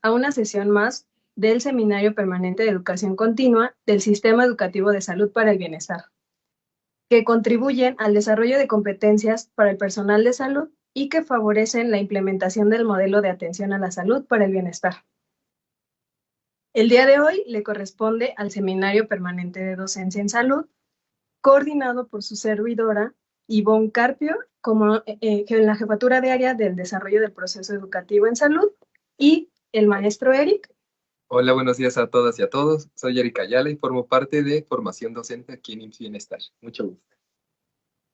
A una sesión más del Seminario Permanente de Educación Continua del Sistema Educativo de Salud para el Bienestar, que contribuyen al desarrollo de competencias para el personal de salud y que favorecen la implementación del modelo de atención a la salud para el bienestar. El día de hoy le corresponde al Seminario Permanente de Docencia en Salud, coordinado por su servidora, Ivonne Carpio, como en la Jefatura de Área del Desarrollo del Proceso Educativo en Salud, y el maestro Eric. Hola, buenos días a todas y a todos. Soy Eric Ayala y formo parte de Formación Docente aquí en IMSS Bienestar. Mucho gusto.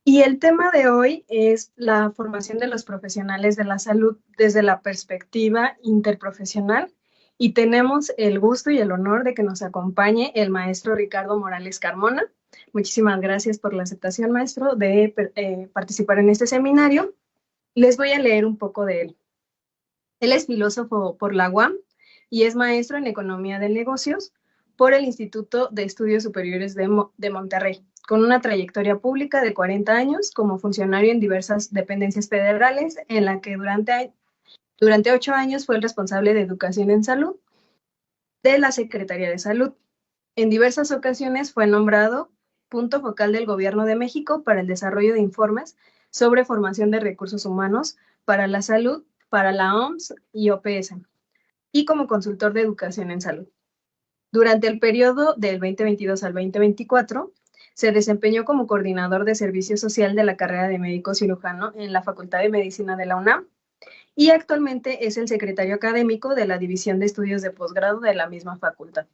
Y el tema de hoy es la formación de los profesionales de la salud desde la perspectiva interprofesional. Y tenemos el gusto y el honor de que nos acompañe el maestro Ricardo Morales Carmona. Muchísimas gracias por la aceptación, maestro, de participar en este seminario. Les voy a leer un poco de él. Él es filósofo por la UAM y es maestro en Economía de Negocios por el Instituto de Estudios Superiores de Monterrey, con una trayectoria pública de 40 años como funcionario en diversas dependencias federales, en la que durante 8 años fue el responsable de Educación en Salud de la Secretaría de Salud. En diversas ocasiones fue nombrado punto focal del Gobierno de México para el desarrollo de informes sobre formación de recursos humanos para la salud, para la OMS y OPS, y como consultor de educación en salud. Durante el periodo del 2022 al 2024, se desempeñó como coordinador de servicio social de la carrera de médico cirujano en la Facultad de Medicina de la UNAM y actualmente es el secretario académico de la División de Estudios de Posgrado de la misma facultad.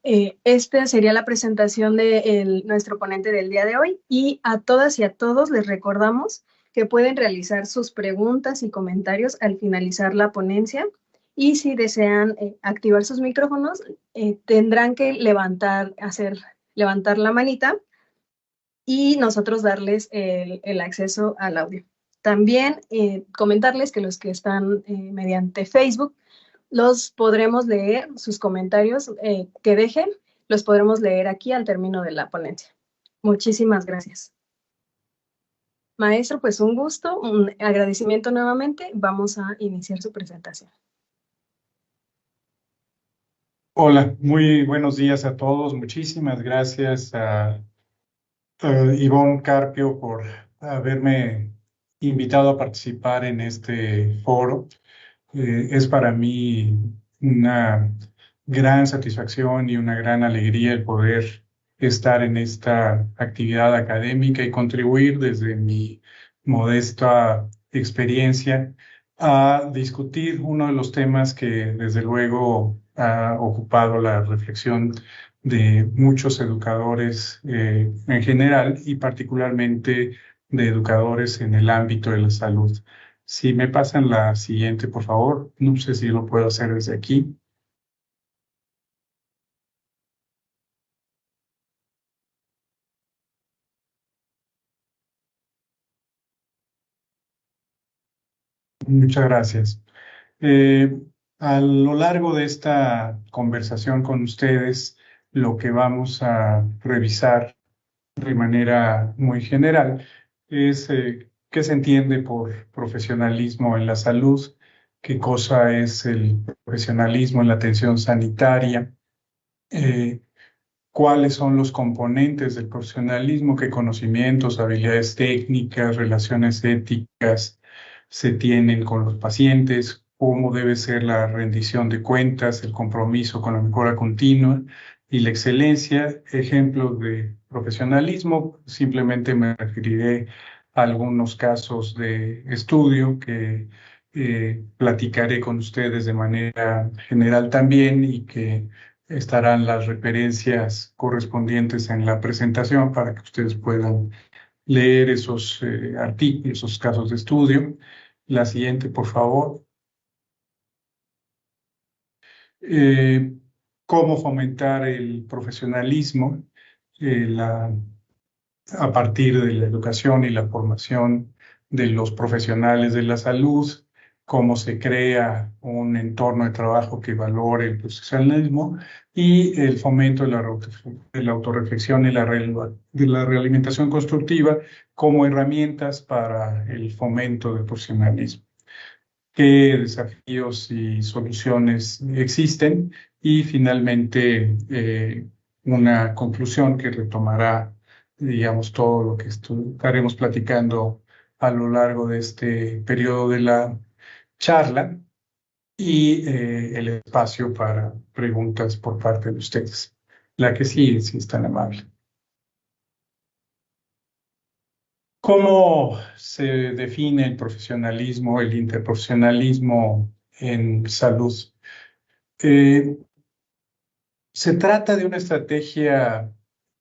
Esta sería la presentación de nuestro ponente del día de hoy, y a todas y a todos les recordamos que pueden realizar sus preguntas y comentarios al finalizar la ponencia, y si desean activar sus micrófonos, tendrán que levantar la manita y nosotros darles el acceso al audio. También comentarles que los que están mediante Facebook, los podremos leer, sus comentarios que dejen, los podremos leer aquí al término de la ponencia. Muchísimas gracias. Maestro, pues un gusto, un agradecimiento nuevamente. Vamos a iniciar su presentación. Hola, muy buenos días a todos. Muchísimas gracias a Ivonne Carpio por haberme invitado a participar en este foro. Es para mí una gran satisfacción y una gran alegría el poder estar en esta actividad académica y contribuir desde mi modesta experiencia a discutir uno de los temas que desde luego ha ocupado la reflexión de muchos educadores en general y particularmente de educadores en el ámbito de la salud. Si me pasan la siguiente, por favor. No sé si lo puedo hacer desde aquí. Muchas gracias. A lo largo de esta conversación con ustedes, lo que vamos a revisar de manera muy general es qué se entiende por profesionalismo en la salud, qué cosa es el profesionalismo en la atención sanitaria, cuáles son los componentes del profesionalismo, qué conocimientos, habilidades técnicas, relaciones éticas se tienen con los pacientes, cómo debe ser la rendición de cuentas, el compromiso con la mejora continua y la excelencia. Ejemplos de profesionalismo, simplemente me referiré a algunos casos de estudio que platicaré con ustedes de manera general también y que estarán las referencias correspondientes en la presentación para que ustedes puedan leer esos artículos, esos casos de estudio. La siguiente, por favor. Cómo fomentar el profesionalismo a partir de la educación y la formación de los profesionales de la salud, cómo se crea un entorno de trabajo que valore el profesionalismo y el fomento de la autorreflexión y de la realimentación constructiva como herramientas para el fomento del profesionalismo. qué desafíos y soluciones existen y finalmente una conclusión que retomará, digamos, todo lo que estaremos platicando a lo largo de este periodo de la charla y el espacio para preguntas por parte de ustedes. La que sí, si es tan amable. ¿Cómo se define el profesionalismo, el interprofesionalismo en salud? Eh, Se trata de una estrategia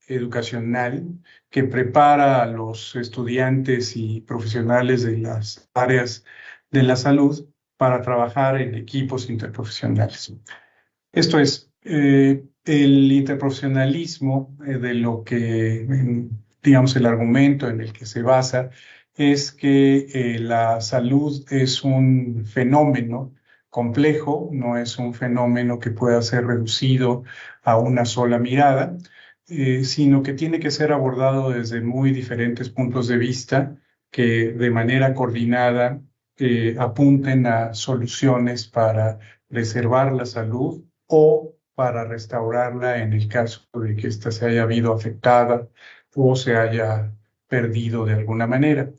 educacional que prepara a los estudiantes y profesionales de las áreas de la salud para trabajar en equipos interprofesionales. Esto es, el interprofesionalismo de lo que, digamos, el argumento en el que se basa es que la salud es un fenómeno complejo, no es un fenómeno que pueda ser reducido a una sola mirada, sino que tiene que ser abordado desde muy diferentes puntos de vista que de manera coordinada apunten a soluciones para preservar la salud o para restaurarla en el caso de que ésta se haya habido afectada o se haya perdido de alguna manera.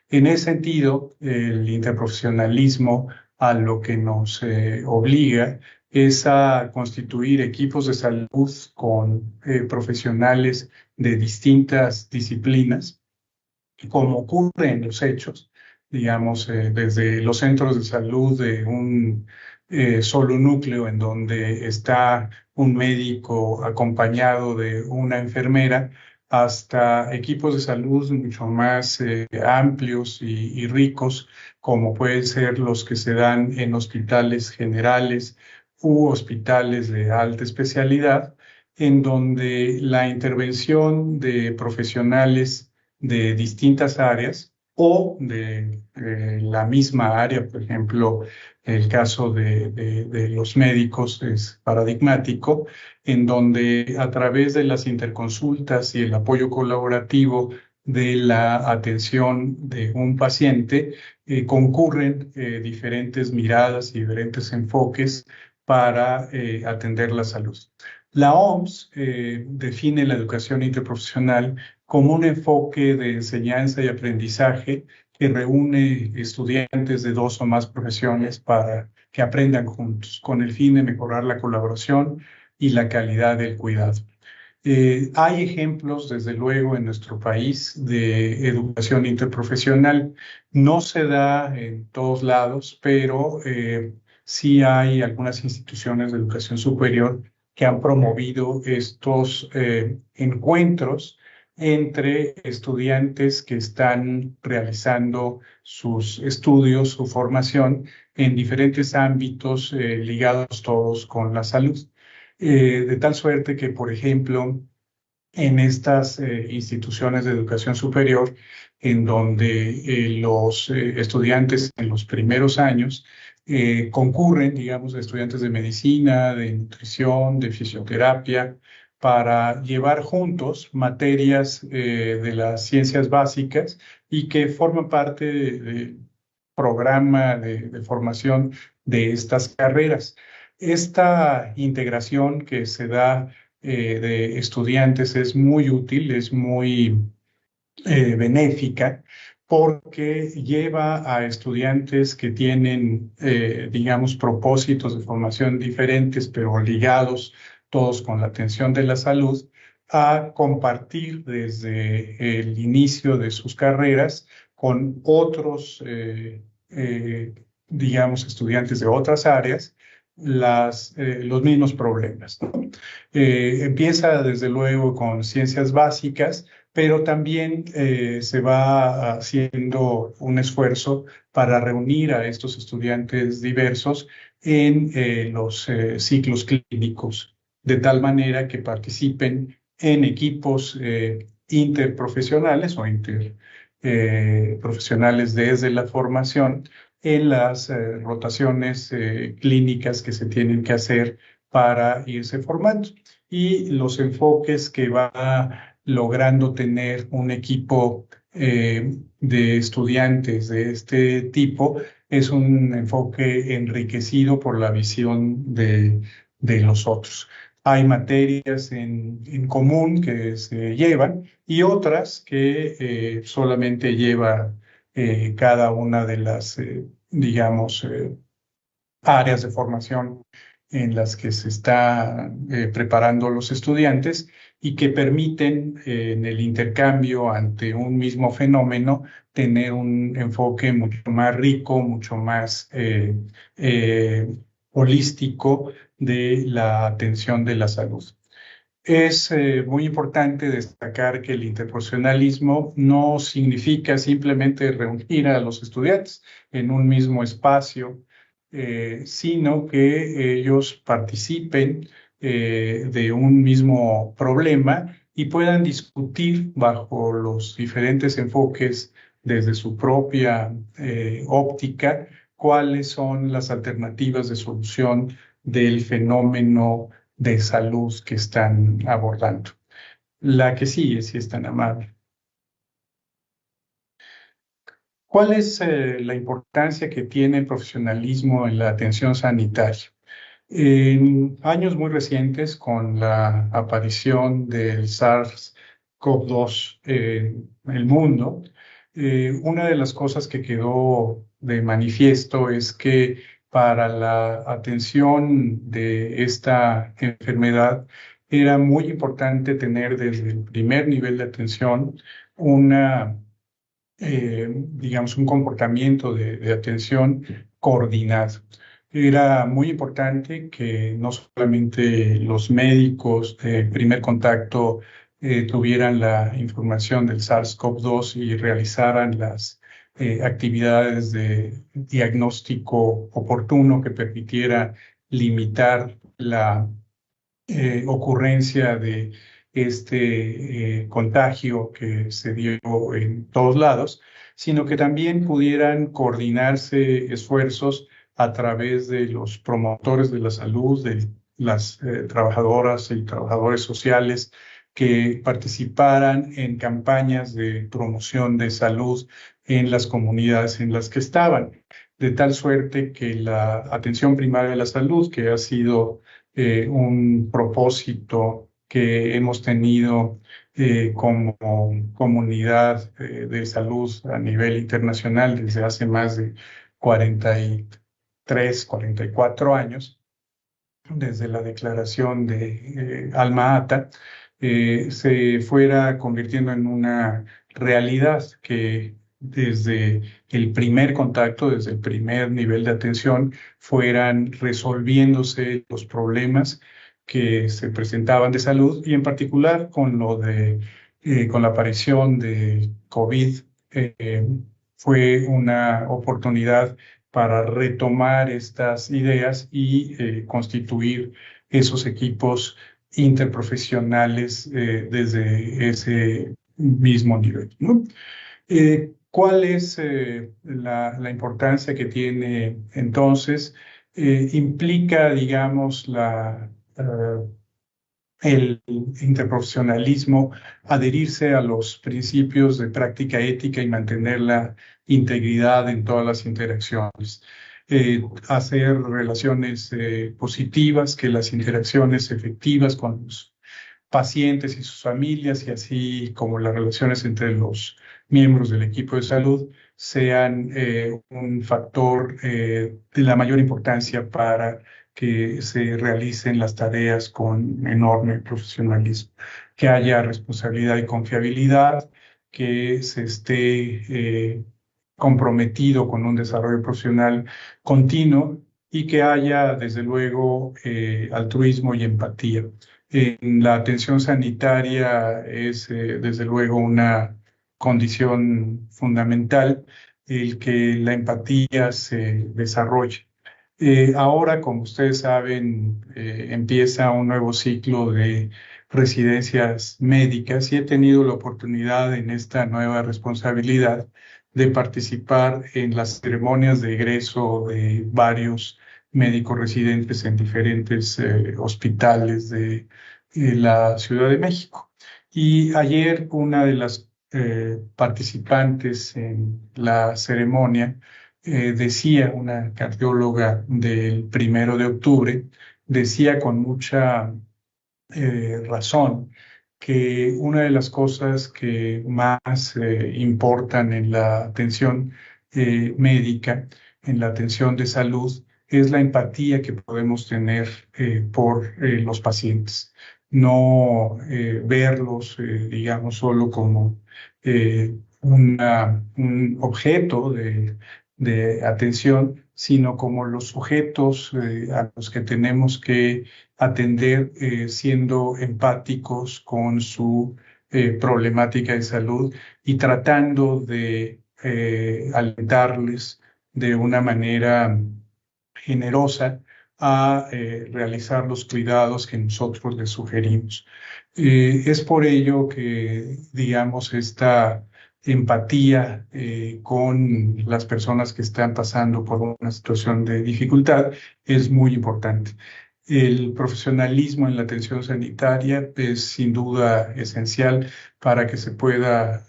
En ese sentido, el interprofesionalismo a lo que nos obliga es a constituir equipos de salud con profesionales de distintas disciplinas, como ocurre en los hechos, digamos, desde los centros de salud de un solo núcleo en donde está un médico acompañado de una enfermera, hasta equipos de salud mucho más amplios y ricos, como pueden ser los que se dan en hospitales generales u hospitales de alta especialidad, en donde la intervención de profesionales de distintas áreas o de la misma área. Por ejemplo, el caso de los médicos es paradigmático, en donde a través de las interconsultas y el apoyo colaborativo de la atención de un paciente, concurren diferentes miradas y diferentes enfoques para atender la salud. La OMS define la educación interprofesional como un enfoque de enseñanza y aprendizaje que reúne estudiantes de dos o más profesiones para que aprendan juntos, con el fin de mejorar la colaboración y la calidad del cuidado. Hay ejemplos, desde luego, en nuestro país de educación interprofesional. No se da en todos lados, pero sí hay algunas instituciones de educación superior que han promovido estos encuentros entre estudiantes que están realizando sus estudios, su formación en diferentes ámbitos ligados todos con la salud. De tal suerte que, por ejemplo, en estas instituciones de educación superior, en donde los estudiantes en los primeros años concurren, digamos, estudiantes de medicina, de nutrición, de fisioterapia, para llevar juntos materias de las ciencias básicas y que forman parte del programa de formación de estas carreras. Esta integración que se da de estudiantes es muy útil, es muy benéfica, porque lleva a estudiantes que tienen, digamos, propósitos de formación diferentes, pero ligados todos con la atención de la salud, a compartir desde el inicio de sus carreras con otros, digamos, estudiantes de otras áreas, los mismos problemas, ¿no? Empieza desde luego con ciencias básicas, pero también se va haciendo un esfuerzo para reunir a estos estudiantes diversos en los ciclos clínicos, de tal manera que participen en equipos interprofesionales o interprofesionales desde la formación en las rotaciones clínicas que se tienen que hacer para irse formando. Y los enfoques que va logrando tener un equipo de estudiantes de este tipo es un enfoque enriquecido por la visión de los otros. Hay materias en común que se llevan y otras que solamente lleva cada una de las, digamos, áreas de formación en las que se está preparando los estudiantes y que permiten en el intercambio ante un mismo fenómeno tener un enfoque mucho más rico, mucho más holístico de la atención de la salud. Es muy importante destacar que el interprofesionalismo no significa simplemente reunir a los estudiantes en un mismo espacio, sino que ellos participen de un mismo problema y puedan discutir bajo los diferentes enfoques desde su propia óptica cuáles son las alternativas de solución del fenómeno de salud que están abordando. La que sigue, si es tan amable. ¿Cuál es la importancia que tiene el profesionalismo en la atención sanitaria? En años muy recientes, con la aparición del SARS-CoV-2 en el mundo, una de las cosas que quedó de manifiesto es que para la atención de esta enfermedad era muy importante tener desde el primer nivel de atención una, digamos, un comportamiento de atención coordinado. Era muy importante que no solamente los médicos de primer contacto tuvieran la información del SARS-CoV-2 y realizaran las actividades de diagnóstico oportuno que permitiera limitar la ocurrencia de este contagio que se dio en todos lados, sino que también pudieran coordinarse esfuerzos a través de los promotores de la salud, de las trabajadoras y trabajadores sociales que participaran en campañas de promoción de salud en las comunidades en las que estaban, de tal suerte que la atención primaria de la salud, que ha sido un propósito que hemos tenido como comunidad de salud a nivel internacional desde hace más de 43, 44 años, desde la declaración de Alma Ata, se fuera convirtiendo en una realidad que desde el primer contacto, desde el primer nivel de atención, fueran resolviéndose los problemas que se presentaban de salud y en particular con con la aparición de COVID, fue una oportunidad para retomar estas ideas y constituir esos equipos interprofesionales desde ese mismo nivel, ¿no? ¿Cuál es la importancia que tiene entonces? Implica, digamos, el interprofesionalismo adherirse a los principios de práctica ética y mantener la integridad en todas las interacciones. Hacer relaciones positivas, que las interacciones efectivas con los pacientes y sus familias, y así como las relaciones entre los miembros del equipo de salud, sean un factor de la mayor importancia para que se realicen las tareas con enorme profesionalismo, que haya responsabilidad y confiabilidad, que se esté comprometido con un desarrollo profesional continuo y que haya, desde luego, altruismo y empatía. En la atención sanitaria es, desde luego, una condición fundamental el que la empatía se desarrolle. Ahora, como ustedes saben, empieza un nuevo ciclo de residencias médicas y he tenido la oportunidad en esta nueva responsabilidad de participar en las ceremonias de egreso de varios médicos residentes en diferentes hospitales de la Ciudad de México. Y ayer una de las participantes en la ceremonia decía una cardióloga del 1 de octubre, decía con mucha razón que una de las cosas que más importan en la atención médica, en la atención de salud, es la empatía que podemos tener por los pacientes. No verlos, digamos, solo como un objeto de atención, sino como los sujetos a los que tenemos que atender siendo empáticos con su problemática de salud y tratando de alentarles de una manera generosa a realizar los cuidados que nosotros les sugerimos. Es por ello que, digamos, esta empatía con las personas que están pasando por una situación de dificultad es muy importante. El profesionalismo en la atención sanitaria es sin duda esencial para que se pueda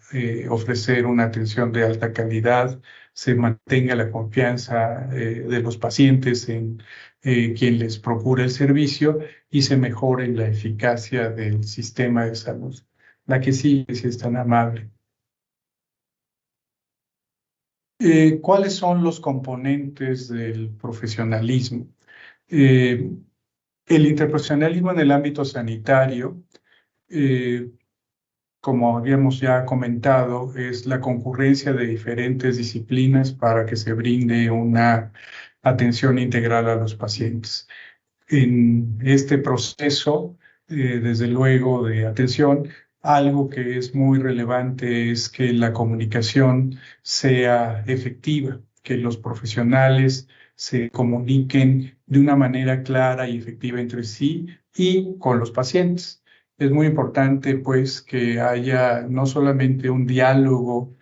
ofrecer una atención de alta calidad, se mantenga la confianza de los pacientes en quien les procura el servicio y se mejore la eficacia del sistema de salud. La que sigue, si es tan amable. ¿Cuáles son los componentes del profesionalismo? El interprofesionalismo en el ámbito sanitario, como habíamos ya comentado, es la concurrencia de diferentes disciplinas para que se brinde una atención integral a los pacientes. En este proceso, desde luego, de atención, algo que es muy relevante es que la comunicación sea efectiva, que los profesionales se comuniquen de una manera clara y efectiva entre sí y con los pacientes. Es muy importante, pues, que haya no solamente un diálogo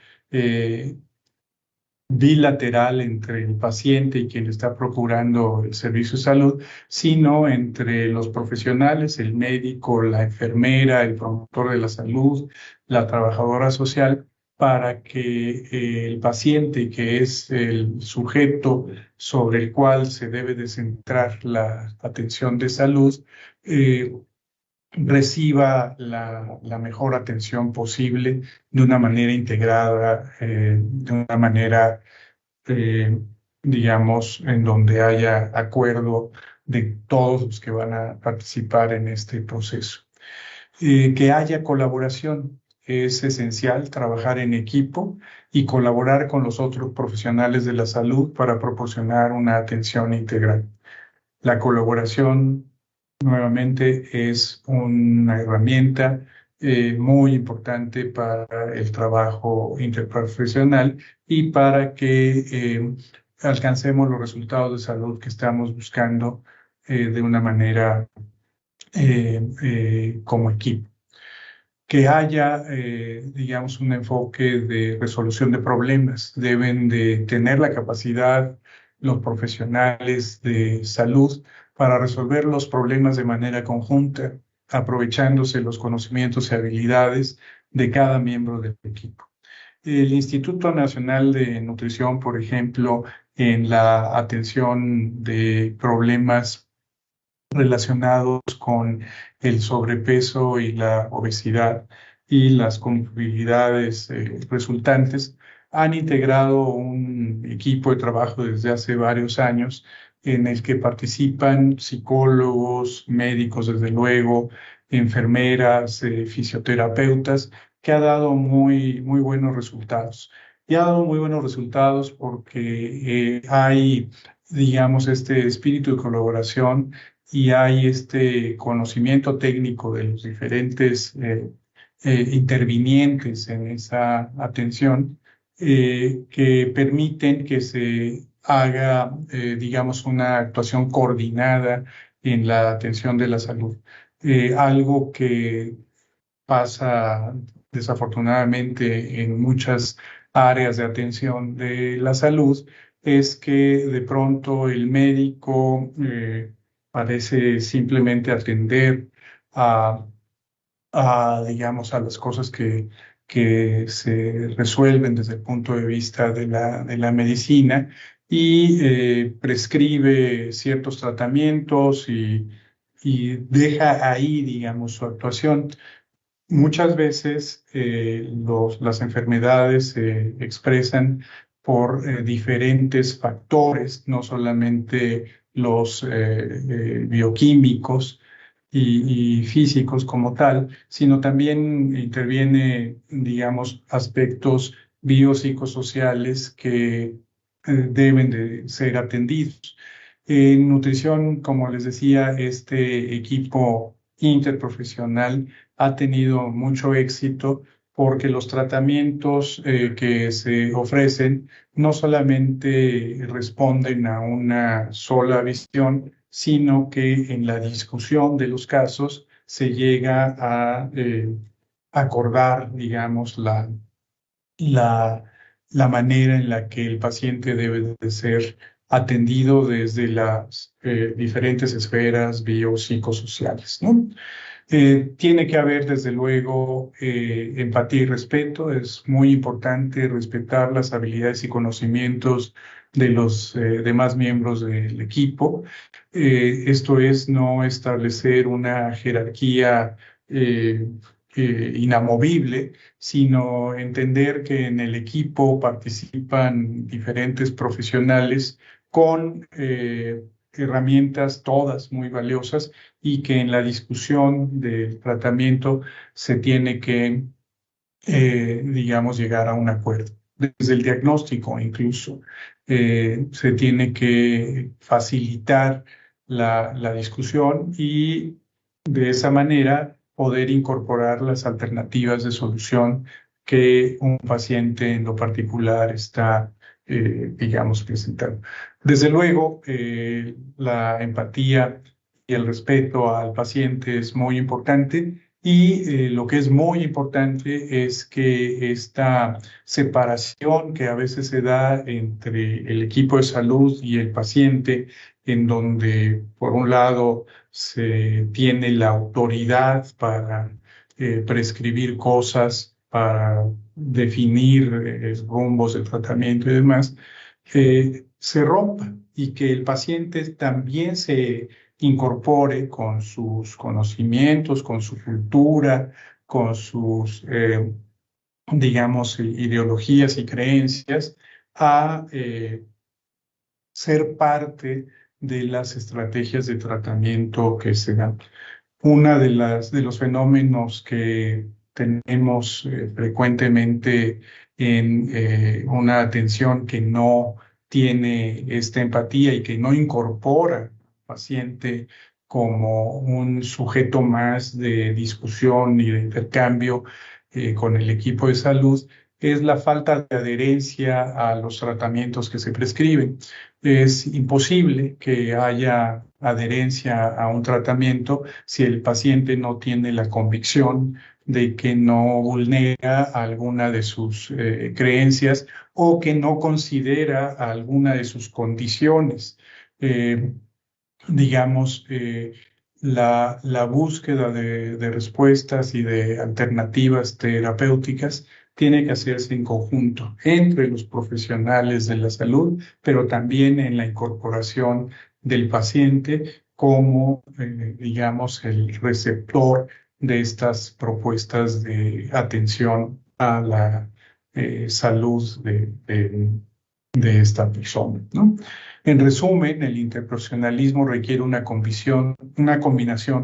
bilateral entre el paciente y quien le está procurando el servicio de salud, sino entre los profesionales, el médico, la enfermera, el promotor de la salud, la trabajadora social, para que el paciente, que es el sujeto sobre el cual se debe de centrar la atención de salud, reciba la mejor atención posible de una manera integrada, de una manera, digamos, en donde haya acuerdo de todos los que van a participar en este proceso. Que haya colaboración. Es esencial trabajar en equipo y colaborar con los otros profesionales de la salud para proporcionar una atención integral. La colaboración, nuevamente, es una herramienta muy importante para el trabajo interprofesional y para que alcancemos los resultados de salud que estamos buscando de una manera como equipo. Que haya, digamos, un enfoque de resolución de problemas. Deben de tener la capacidad los profesionales de salud para resolver los problemas de manera conjunta, aprovechándose los conocimientos y habilidades de cada miembro del equipo. El Instituto Nacional de Nutrición, por ejemplo, en la atención de problemas relacionados con el sobrepeso y la obesidad y las comorbilidades resultantes, han integrado un equipo de trabajo desde hace varios años en el que participan psicólogos, médicos, desde luego, enfermeras, fisioterapeutas, que ha dado muy buenos resultados. Y ha dado muy buenos resultados porque hay, digamos, este espíritu de colaboración y hay este conocimiento técnico de los diferentes intervinientes en esa atención que permiten que se haga, digamos, una actuación coordinada en la atención de la salud. Algo que pasa desafortunadamente en muchas áreas de atención de la salud es que de pronto el médico parece simplemente atender digamos, a las cosas que que se resuelven desde el punto de vista de la medicina y prescribe ciertos tratamientos y deja ahí, digamos, su actuación. Muchas veces las enfermedades se expresan por diferentes factores, no solamente los bioquímicos y físicos como tal, sino también interviene, digamos, aspectos biopsicosociales que deben de ser atendidos. En nutrición, como les decía, este equipo interprofesional ha tenido mucho éxito porque los tratamientos que se ofrecen no solamente responden a una sola visión, sino que en la discusión de los casos se llega a acordar, digamos, la, la manera en la que el paciente debe de ser atendido desde las diferentes esferas biopsicosociales, ¿no? Tiene que haber, desde luego, empatía y respeto. Es muy importante respetar las habilidades y conocimientos de los demás miembros del equipo. Esto es no establecer una jerarquía inamovible, sino entender que en el equipo participan diferentes profesionales con herramientas todas muy valiosas y que en la discusión del tratamiento se tiene que, digamos, llegar a un acuerdo. Desde el diagnóstico incluso se tiene que facilitar la discusión y de esa manera poder incorporar las alternativas de solución que un paciente en lo particular está, digamos, presentando. Desde luego, la empatía y el respeto al paciente es muy importante y lo que es muy importante es que esta separación que a veces se da entre el equipo de salud y el paciente, en donde por un lado se tiene la autoridad para prescribir cosas, para definir rumbos de tratamiento y demás, se rompa y que el paciente también se incorpore con sus conocimientos, con su cultura, con sus, digamos, ideologías y creencias, a ser parte de las estrategias de tratamiento que se dan. Una de los fenómenos que tenemos frecuentemente en una atención que no tiene esta empatía y que no incorpora al paciente como un sujeto más de discusión y de intercambio con el equipo de salud es la falta de adherencia a los tratamientos que se prescriben. Es imposible que haya adherencia a un tratamiento si el paciente no tiene la convicción de que no vulnera alguna de sus creencias o que no considera alguna de sus condiciones. Eh, digamos, la búsqueda de respuestas y de alternativas terapéuticas tiene que hacerse en conjunto entre los profesionales de la salud, pero también en la incorporación del paciente como, digamos, el receptor de estas propuestas de atención a la salud de esta persona, ¿no? En resumen, el interprofesionalismo requiere una combinación,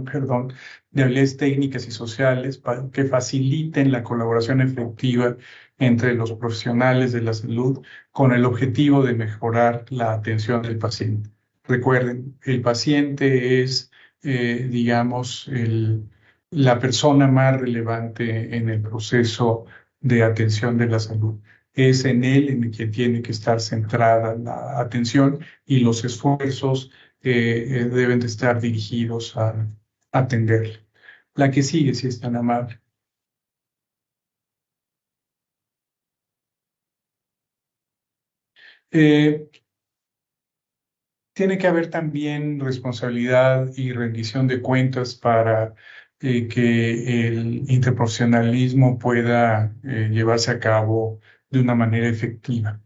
perdón, de habilidades técnicas y sociales que faciliten la colaboración efectiva entre los profesionales de la salud con el objetivo de mejorar la atención del paciente. Recuerden, el paciente es, digamos, la persona más relevante en el proceso de atención de la salud. Es en él en el que tiene que estar centrada la atención y los esfuerzos deben de estar dirigidos a atenderle. La que sigue, si es tan amable. Eh, Tiene que haber también responsabilidad y rendición de cuentas para que el interprofesionalismo pueda llevarse a cabo de una manera efectiva.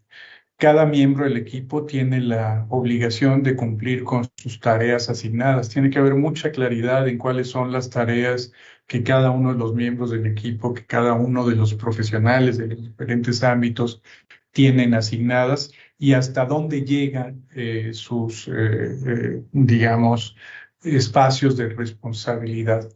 Cada miembro del equipo tiene la obligación de cumplir con sus tareas asignadas. Tiene que haber mucha claridad en cuáles son las tareas que cada uno de los miembros del equipo, que cada uno de los profesionales de los diferentes ámbitos tienen asignadas y hasta dónde llegan digamos, espacios de responsabilidad.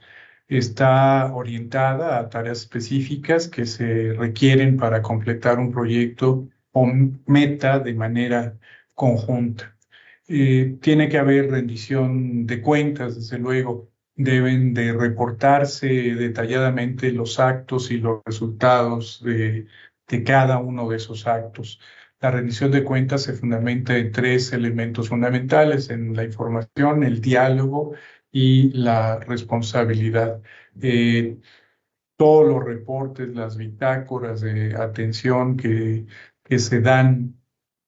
Está orientada a tareas específicas que se requieren para completar un proyecto o meta de manera conjunta. Tiene que haber rendición de cuentas, desde luego. Deben de reportarse detalladamente los actos y los resultados de cada uno de esos actos. La rendición de cuentas se fundamenta en tres elementos fundamentales: en la información, el diálogo y la responsabilidad. Todos los reportes, las bitácoras de atención que se dan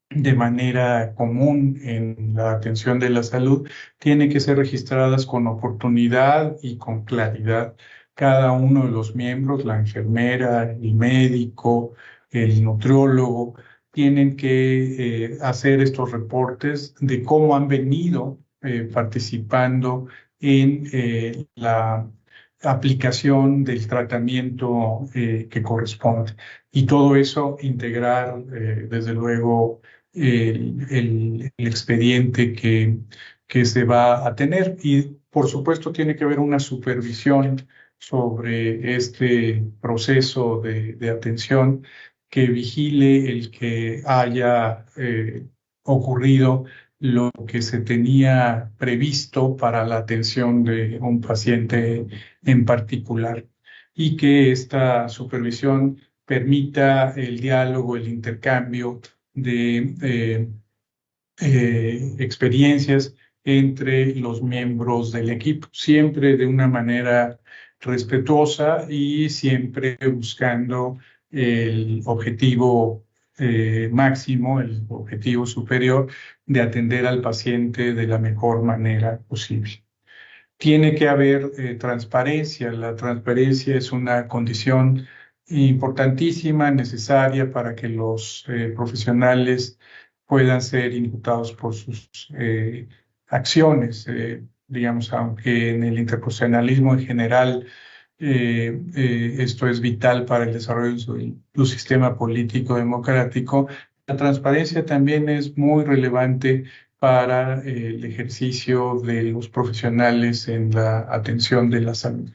de manera común en la atención de la salud, tienen que ser registradas con oportunidad y con claridad. Cada uno de los miembros, la enfermera, el médico, el nutriólogo, tienen que hacer estos reportes de cómo han venido participando en la aplicación del tratamiento que corresponde. Y todo eso integrar, desde luego, el expediente que se va a tener. Y, por supuesto, tiene que haber una supervisión sobre este proceso de atención que vigile el que haya ocurrido lo que se tenía previsto para la atención de un paciente en particular, y que esta supervisión permita el diálogo, el intercambio de experiencias entre los miembros del equipo, siempre de una manera respetuosa y siempre buscando el objetivo máximo, el objetivo superior de atender al paciente de la mejor manera posible. Tiene que haber transparencia. La transparencia es una condición importantísima, necesaria para que los profesionales puedan ser imputados por sus acciones. Digamos, aunque en el interprofesionalismo en general esto es vital para el desarrollo de su sistema político democrático, la transparencia también es muy relevante para el ejercicio de los profesionales en la atención de la salud.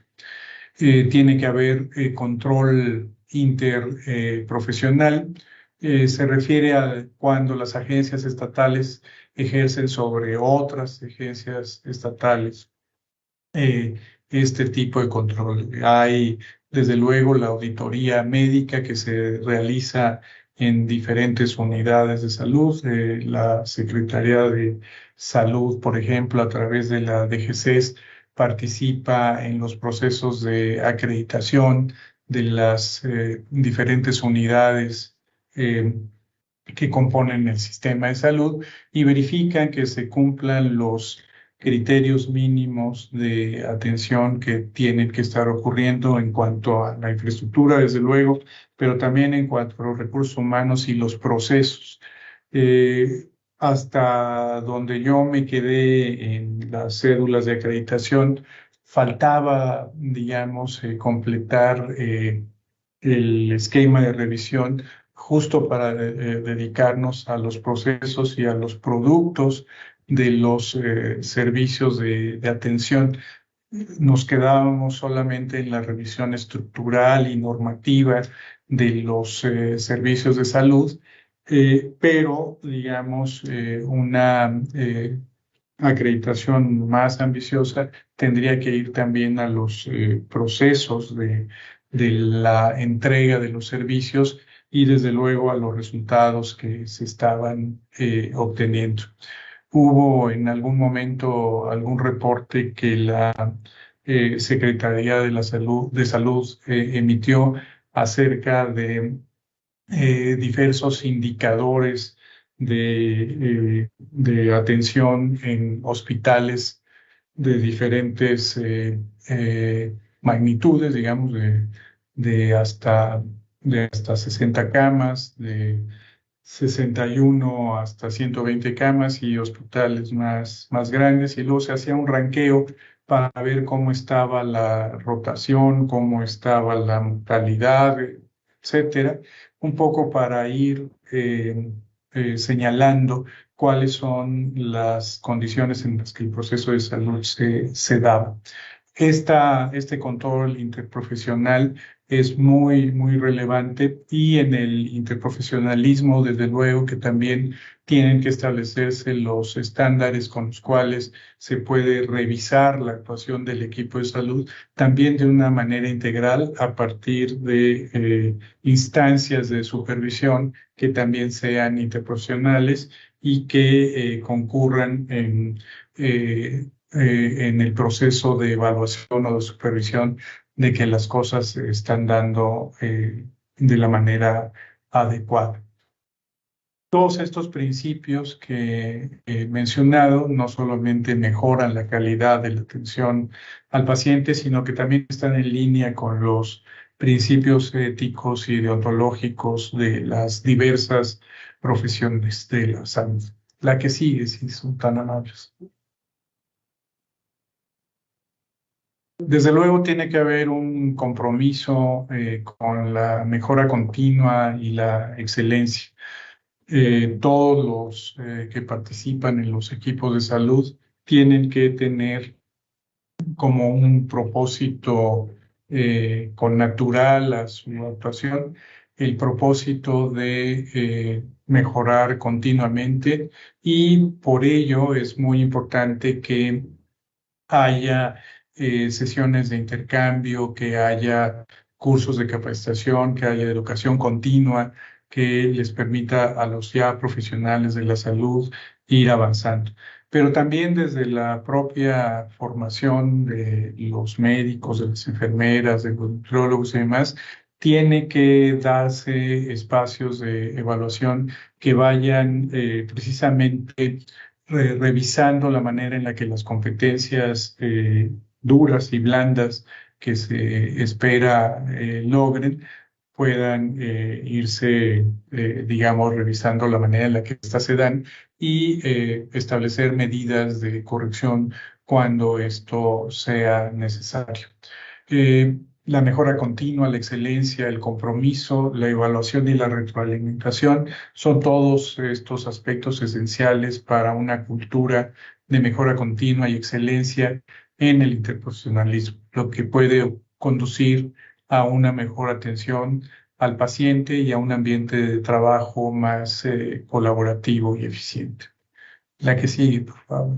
Tiene que haber control interprofesional. Se refiere a cuando las agencias estatales ejercen sobre otras agencias estatales este tipo de control. Hay, desde luego, la auditoría médica que se realiza en diferentes unidades de salud. La Secretaría de Salud, por ejemplo, a través de la DGCES, participa en los procesos de acreditación de las diferentes unidades que componen el sistema de salud, y verifican que se cumplan los criterios mínimos de atención que tienen que estar ocurriendo en cuanto a la infraestructura, desde luego, pero también en cuanto a los recursos humanos y los procesos. Hasta donde yo me quedé en las cédulas de acreditación, faltaba, digamos, completar el esquema de revisión justo para dedicarnos a los procesos y a los productos de los servicios de atención. Nos quedábamos solamente en la revisión estructural y normativa de los servicios de salud, pero, digamos, una acreditación más ambiciosa tendría que ir también a los procesos de la entrega de los servicios y, desde luego, a los resultados que se estaban obteniendo. Hubo en algún momento algún reporte que la Secretaría de la Salud emitió acerca de diversos indicadores de atención en hospitales de diferentes magnitudes, digamos, de hasta 60 camas, de 61 hasta 120 camas y hospitales más grandes, y luego se hacía un ranqueo para ver cómo estaba la rotación, cómo estaba la mortalidad, etcétera, un poco para ir señalando cuáles son las condiciones en las que el proceso de salud se daba. Este control interprofesional es muy relevante, y en el interprofesionalismo, desde luego, que también tienen que establecerse los estándares con los cuales se puede revisar la actuación del equipo de salud, también de una manera integral a partir de instancias de supervisión que también sean interprofesionales y que concurran en el proceso de evaluación o de supervisión de que las cosas se están dando de la manera adecuada. Todos estos principios que he mencionado no solamente mejoran la calidad de la atención al paciente, sino que también están en línea con los principios éticos y deontológicos de las diversas profesiones de la salud. La que sigue, si son tan amables. Desde luego tiene que haber un compromiso con la mejora continua y la excelencia. Todos los que participan en los equipos de salud tienen que tener como un propósito connatural a su actuación, el propósito de mejorar continuamente, y por ello es muy importante que haya sesiones de intercambio, que haya cursos de capacitación, que haya educación continua que les permita a los ya profesionales de la salud ir avanzando. Pero también desde la propia formación de los médicos, de las enfermeras, de los nutriólogos y demás, tiene que darse espacios de evaluación que vayan precisamente revisando la manera en la que las competencias duras y blandas que se espera logren puedan irse, digamos, revisando la manera en la que éstas se dan, y establecer medidas de corrección cuando esto sea necesario. La mejora continua, la excelencia, el compromiso, la evaluación y la retroalimentación son todos estos aspectos esenciales para una cultura de mejora continua y excelencia en el interprofesionalismo, lo que puede conducir a una mejor atención al paciente y a un ambiente de trabajo más colaborativo y eficiente. La que sigue, por favor.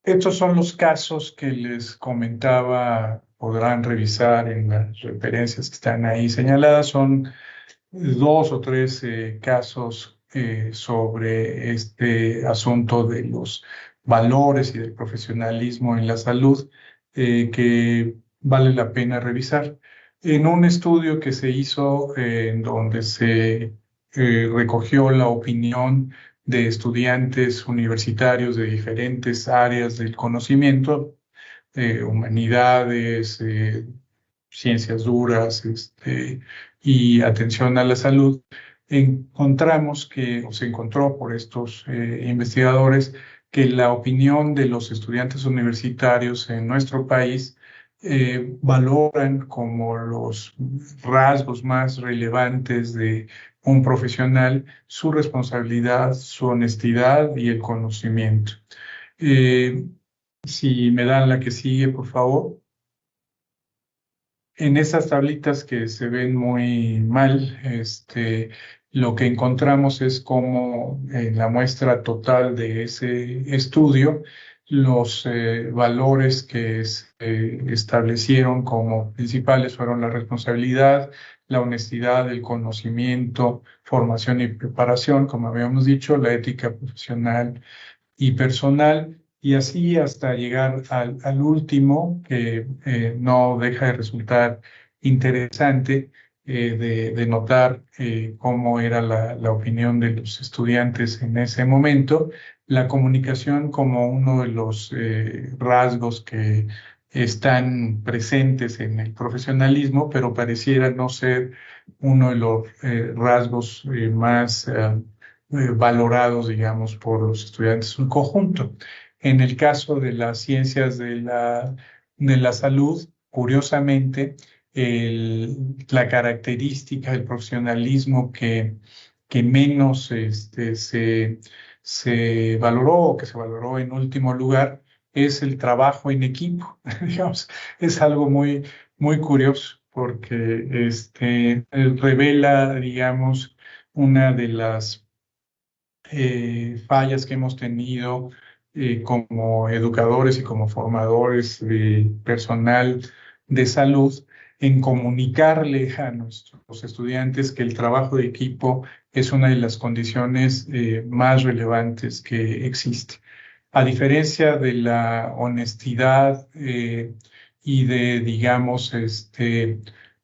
Estos son los casos que les comentaba, podrán revisar en las referencias que están ahí señaladas. Son 2 o 3 casos sobre este asunto de los valores y del profesionalismo en la salud que vale la pena revisar. En un estudio que se hizo en donde se recogió la opinión de estudiantes universitarios de diferentes áreas del conocimiento, humanidades, ciencias duras, y atención a la salud, encontramos que, o se encontró por estos investigadores, que la opinión de los estudiantes universitarios en nuestro país valoran como los rasgos más relevantes de un profesional su responsabilidad, su honestidad y el conocimiento. Si me dan la que sigue, por favor. En esas tablitas que se ven muy mal, lo que encontramos es como en la muestra total de ese estudio, los valores que se establecieron como principales fueron la responsabilidad, la honestidad, el conocimiento, formación y preparación, como habíamos dicho, la ética profesional y personal, y así hasta llegar al último, que no deja de resultar interesante, de notar cómo era la opinión de los estudiantes en ese momento, la comunicación como uno de los rasgos que están presentes en el profesionalismo, pareciera no ser uno de los rasgos más valorados, digamos, por los estudiantes en conjunto. En el caso de las ciencias de la salud, curiosamente, la característica del profesionalismo que menos se valoró o que se valoró en último lugar es el trabajo en equipo. Digamos, es algo muy curioso porque revela, digamos, una de las fallas que hemos tenido como educadores y como formadores de personal de salud en comunicarle a nuestros estudiantes que el trabajo de equipo es una de las condiciones más relevantes que existe. A diferencia de la honestidad y de, digamos,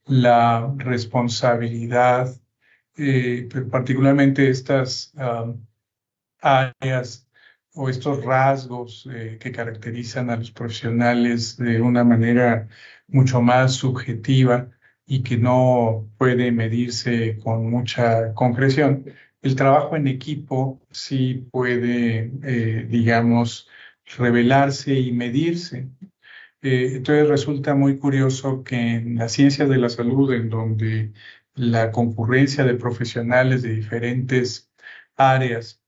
la responsabilidad, particularmente estas áreas o estos rasgos que caracterizan a los profesionales de una manera mucho más subjetiva y que no puede medirse con mucha concreción. El trabajo en equipo sí puede, digamos, revelarse y medirse. Entonces resulta muy curioso que en la ciencia de la salud, en donde la concurrencia de profesionales de diferentes áreas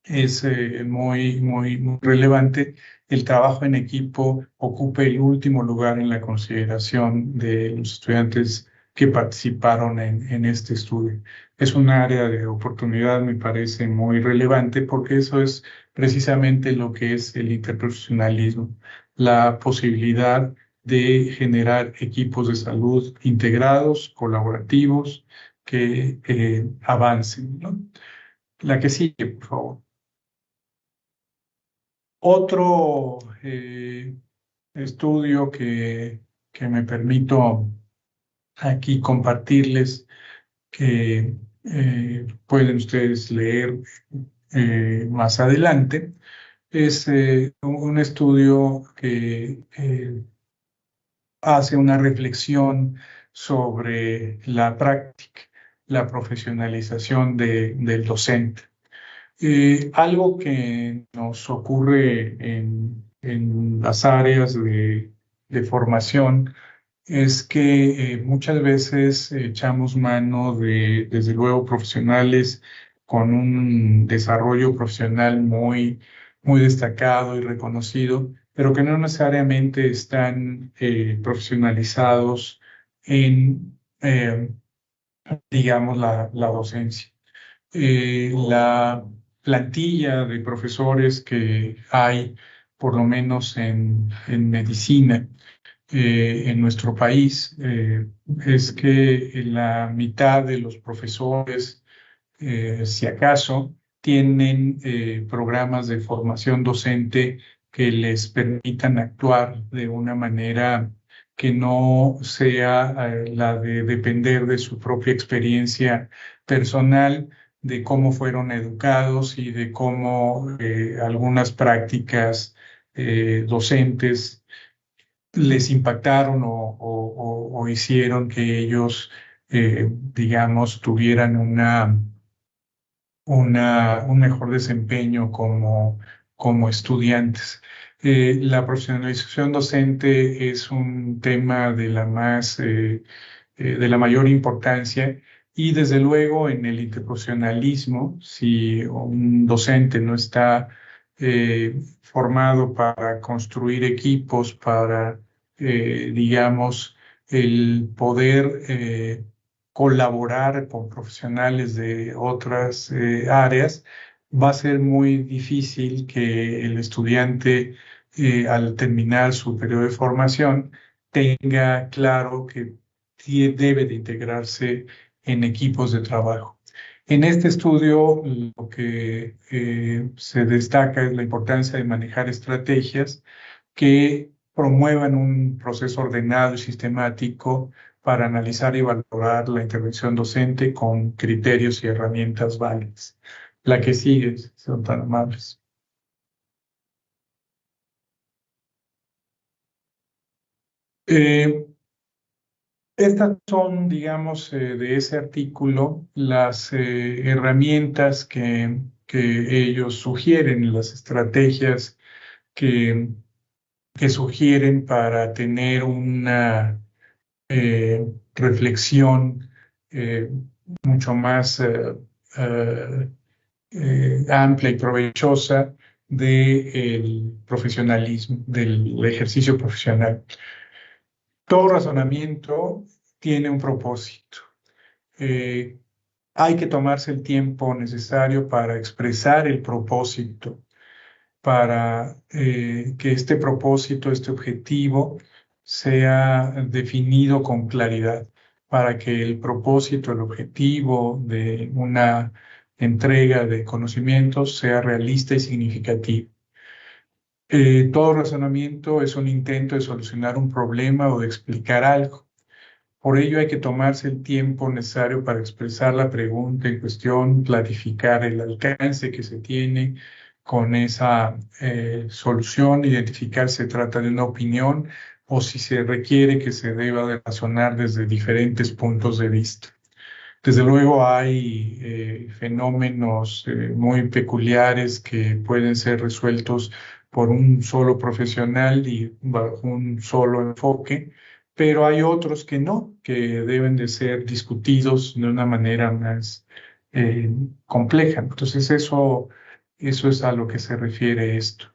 es muy relevante, el trabajo en equipo ocupe el último lugar en la consideración de los estudiantes que participaron en este estudio. Es un área de oportunidad, me parece muy relevante, porque eso es precisamente lo que es el interprofesionalismo, la posibilidad de generar equipos de salud integrados, colaborativos, que avancen, ¿no? La que sigue, por favor. Otro estudio que me permito aquí compartirles, que pueden ustedes leer más adelante, es un estudio que hace una reflexión sobre la práctica, la profesionalización del docente. Algo que nos ocurre en las áreas de formación es que muchas veces echamos mano de, desde luego, profesionales con un desarrollo profesional muy destacado y reconocido, pero que no necesariamente están profesionalizados en, digamos, la docencia. La plantilla de profesores que hay, por lo menos en medicina, en nuestro país, es que la mitad de los profesores, si acaso, tienen programas de formación docente que les permitan actuar de una manera que no sea la de depender de su propia experiencia personal, de cómo fueron educados y de cómo algunas prácticas docentes les impactaron o hicieron que ellos, digamos, tuvieran un mejor desempeño como estudiantes. La profesionalización docente es un tema de la mayor importancia y desde luego en el interprofesionalismo, si un docente no está formado para construir equipos, para, digamos, el poder colaborar con profesionales de otras áreas, va a ser muy difícil que el estudiante, al terminar su periodo de formación, tenga claro que debe de integrarse en equipos de trabajo. En este estudio, lo que se destaca es la importancia de manejar estrategias que promuevan un proceso ordenado y sistemático para analizar y valorar la intervención docente con criterios y herramientas válidas. La que sigue, si son tan amables. Estas son, digamos, de ese artículo, las herramientas que ellos sugieren, las estrategias que, que sugieren para tener una reflexión eh, mucho más amplia y provechosa del profesionalismo, del ejercicio profesional. Todo razonamiento tiene un propósito. Eh, Hay que tomarse el tiempo necesario para expresar el propósito, para que este propósito, este objetivo, sea definido con claridad, para que el propósito, el objetivo de una entrega de conocimientos sea realista y significativo. Todo razonamiento es un intento de solucionar un problema o de explicar algo. Por ello hay que tomarse el tiempo necesario para expresar la pregunta en cuestión, clarificar el alcance que se tiene con esa solución, identificar si se trata de una opinión o si se requiere que se deba de razonar desde diferentes puntos de vista. Desde luego hay fenómenos muy peculiares que pueden ser resueltos por un solo profesional y bajo un solo enfoque, pero hay otros que no, que deben de ser discutidos de una manera más compleja. Entonces eso es a lo que se refiere esto.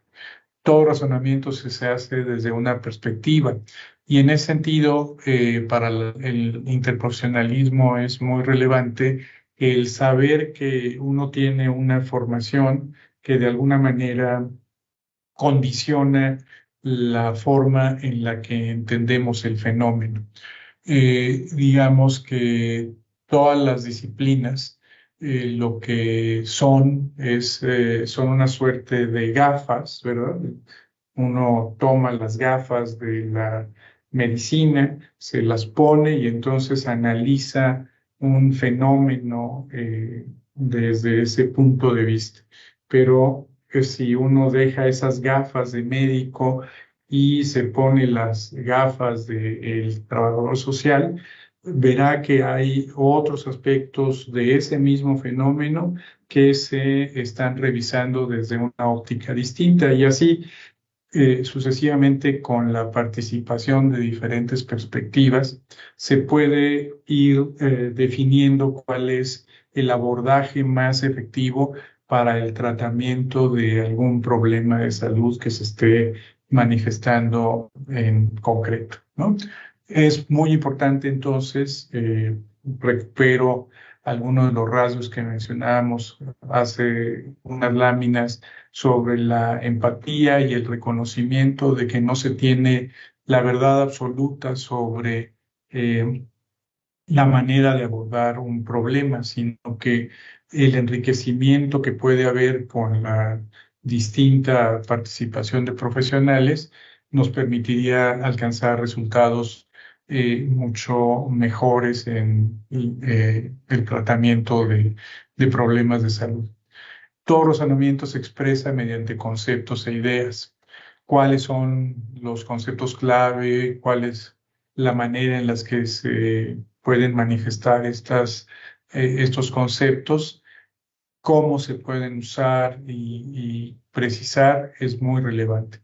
Todo razonamiento se hace desde una perspectiva. Y en ese sentido, para el interprofesionalismo es muy relevante el saber que uno tiene una formación que de alguna manera condiciona la forma en la que entendemos el fenómeno. Digamos que todas las disciplinas lo que son una suerte de gafas, ¿verdad? Uno toma las gafas de la medicina, se las pone y entonces analiza un fenómeno desde ese punto de vista. Pero si uno deja esas gafas de médico y se pone las gafas del trabajador social, verá que hay otros aspectos de ese mismo fenómeno que se están revisando desde una óptica distinta y así sucesivamente con la participación de diferentes perspectivas se puede ir definiendo cuál es el abordaje más efectivo para el tratamiento de algún problema de salud que se esté manifestando en concreto, ¿no? Es muy importante entonces, recupero algunos de los rasgos que mencionábamos hace unas láminas sobre la empatía y el reconocimiento de que no se tiene la verdad absoluta sobre la manera de abordar un problema, sino que el enriquecimiento que puede haber con la distinta participación de profesionales nos permitiría alcanzar resultados mucho mejores en el tratamiento de problemas de salud. Todo razonamiento se expresa mediante conceptos e ideas. ¿Cuáles son los conceptos clave? ¿Cuál es la manera en la que se pueden manifestar estos conceptos? ¿Cómo se pueden usar y precisar? Es muy relevante.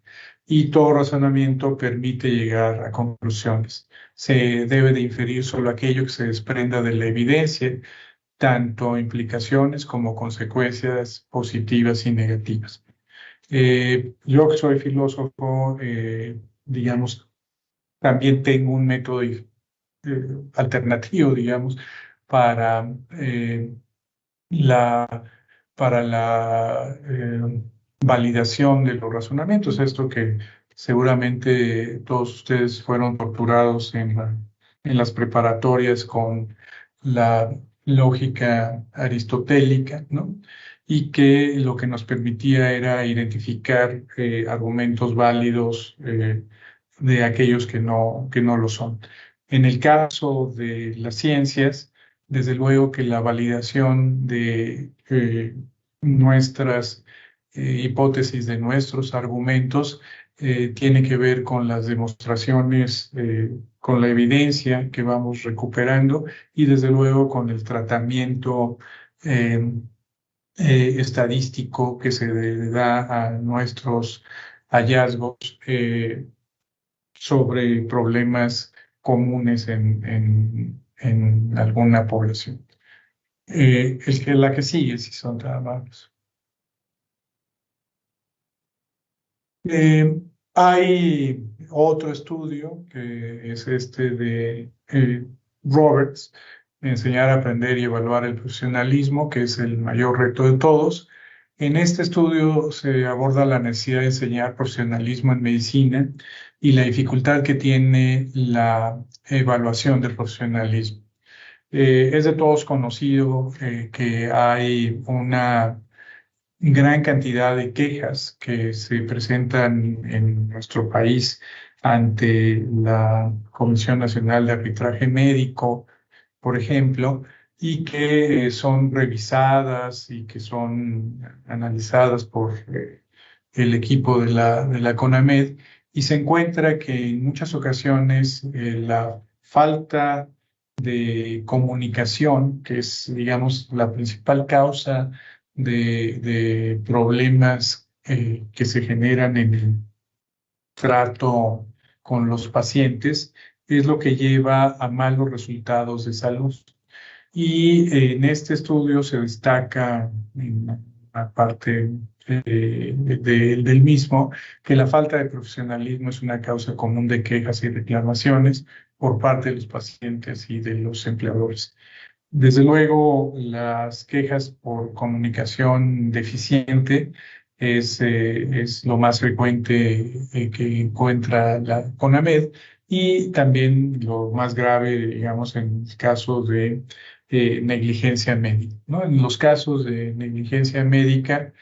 Y todo razonamiento permite llegar a conclusiones. Se debe de inferir solo aquello que se desprenda de la evidencia, tanto implicaciones como consecuencias positivas y negativas. Yo que soy filósofo, digamos, también tengo un método alternativo, digamos, para la, para la validación de los razonamientos. Esto que seguramente todos ustedes fueron torturados en las preparatorias con la lógica aristotélica, ¿no? Y que lo que nos permitía era identificar argumentos válidos de aquellos que no lo son. En el caso de las ciencias, desde luego que la validación de nuestras hipótesis, de nuestros argumentos, tiene que ver con las demostraciones, con la evidencia que vamos recuperando y desde luego con el tratamiento eh, estadístico que se le da a nuestros hallazgos sobre problemas comunes en alguna población. La que sigue, si son tan amables. Hay otro estudio que es este de Roberts, enseñar a aprender y evaluar el profesionalismo, que es el mayor reto de todos. En este estudio se aborda la necesidad de enseñar profesionalismo en medicina y la dificultad que tiene la evaluación del profesionalismo. Es de todos conocido que hay una gran cantidad de quejas que se presentan en nuestro país ante la Comisión Nacional de Arbitraje Médico, por ejemplo, y que son revisadas y que son analizadas por el equipo de la CONAMED, y se encuentra que en muchas ocasiones la falta de comunicación, que es, digamos, la principal causa de problemas que se generan en el trato con los pacientes, es lo que lleva a malos resultados de salud. Y en este estudio se destaca en la parte del mismo que la falta de profesionalismo es una causa común de quejas y reclamaciones por parte de los pacientes y de los empleadores. Desde luego, las quejas por comunicación deficiente es lo más frecuente que encuentra la CONAMED, y también lo más grave, digamos, en el caso de negligencia médica, ¿no? En los casos de negligencia médica,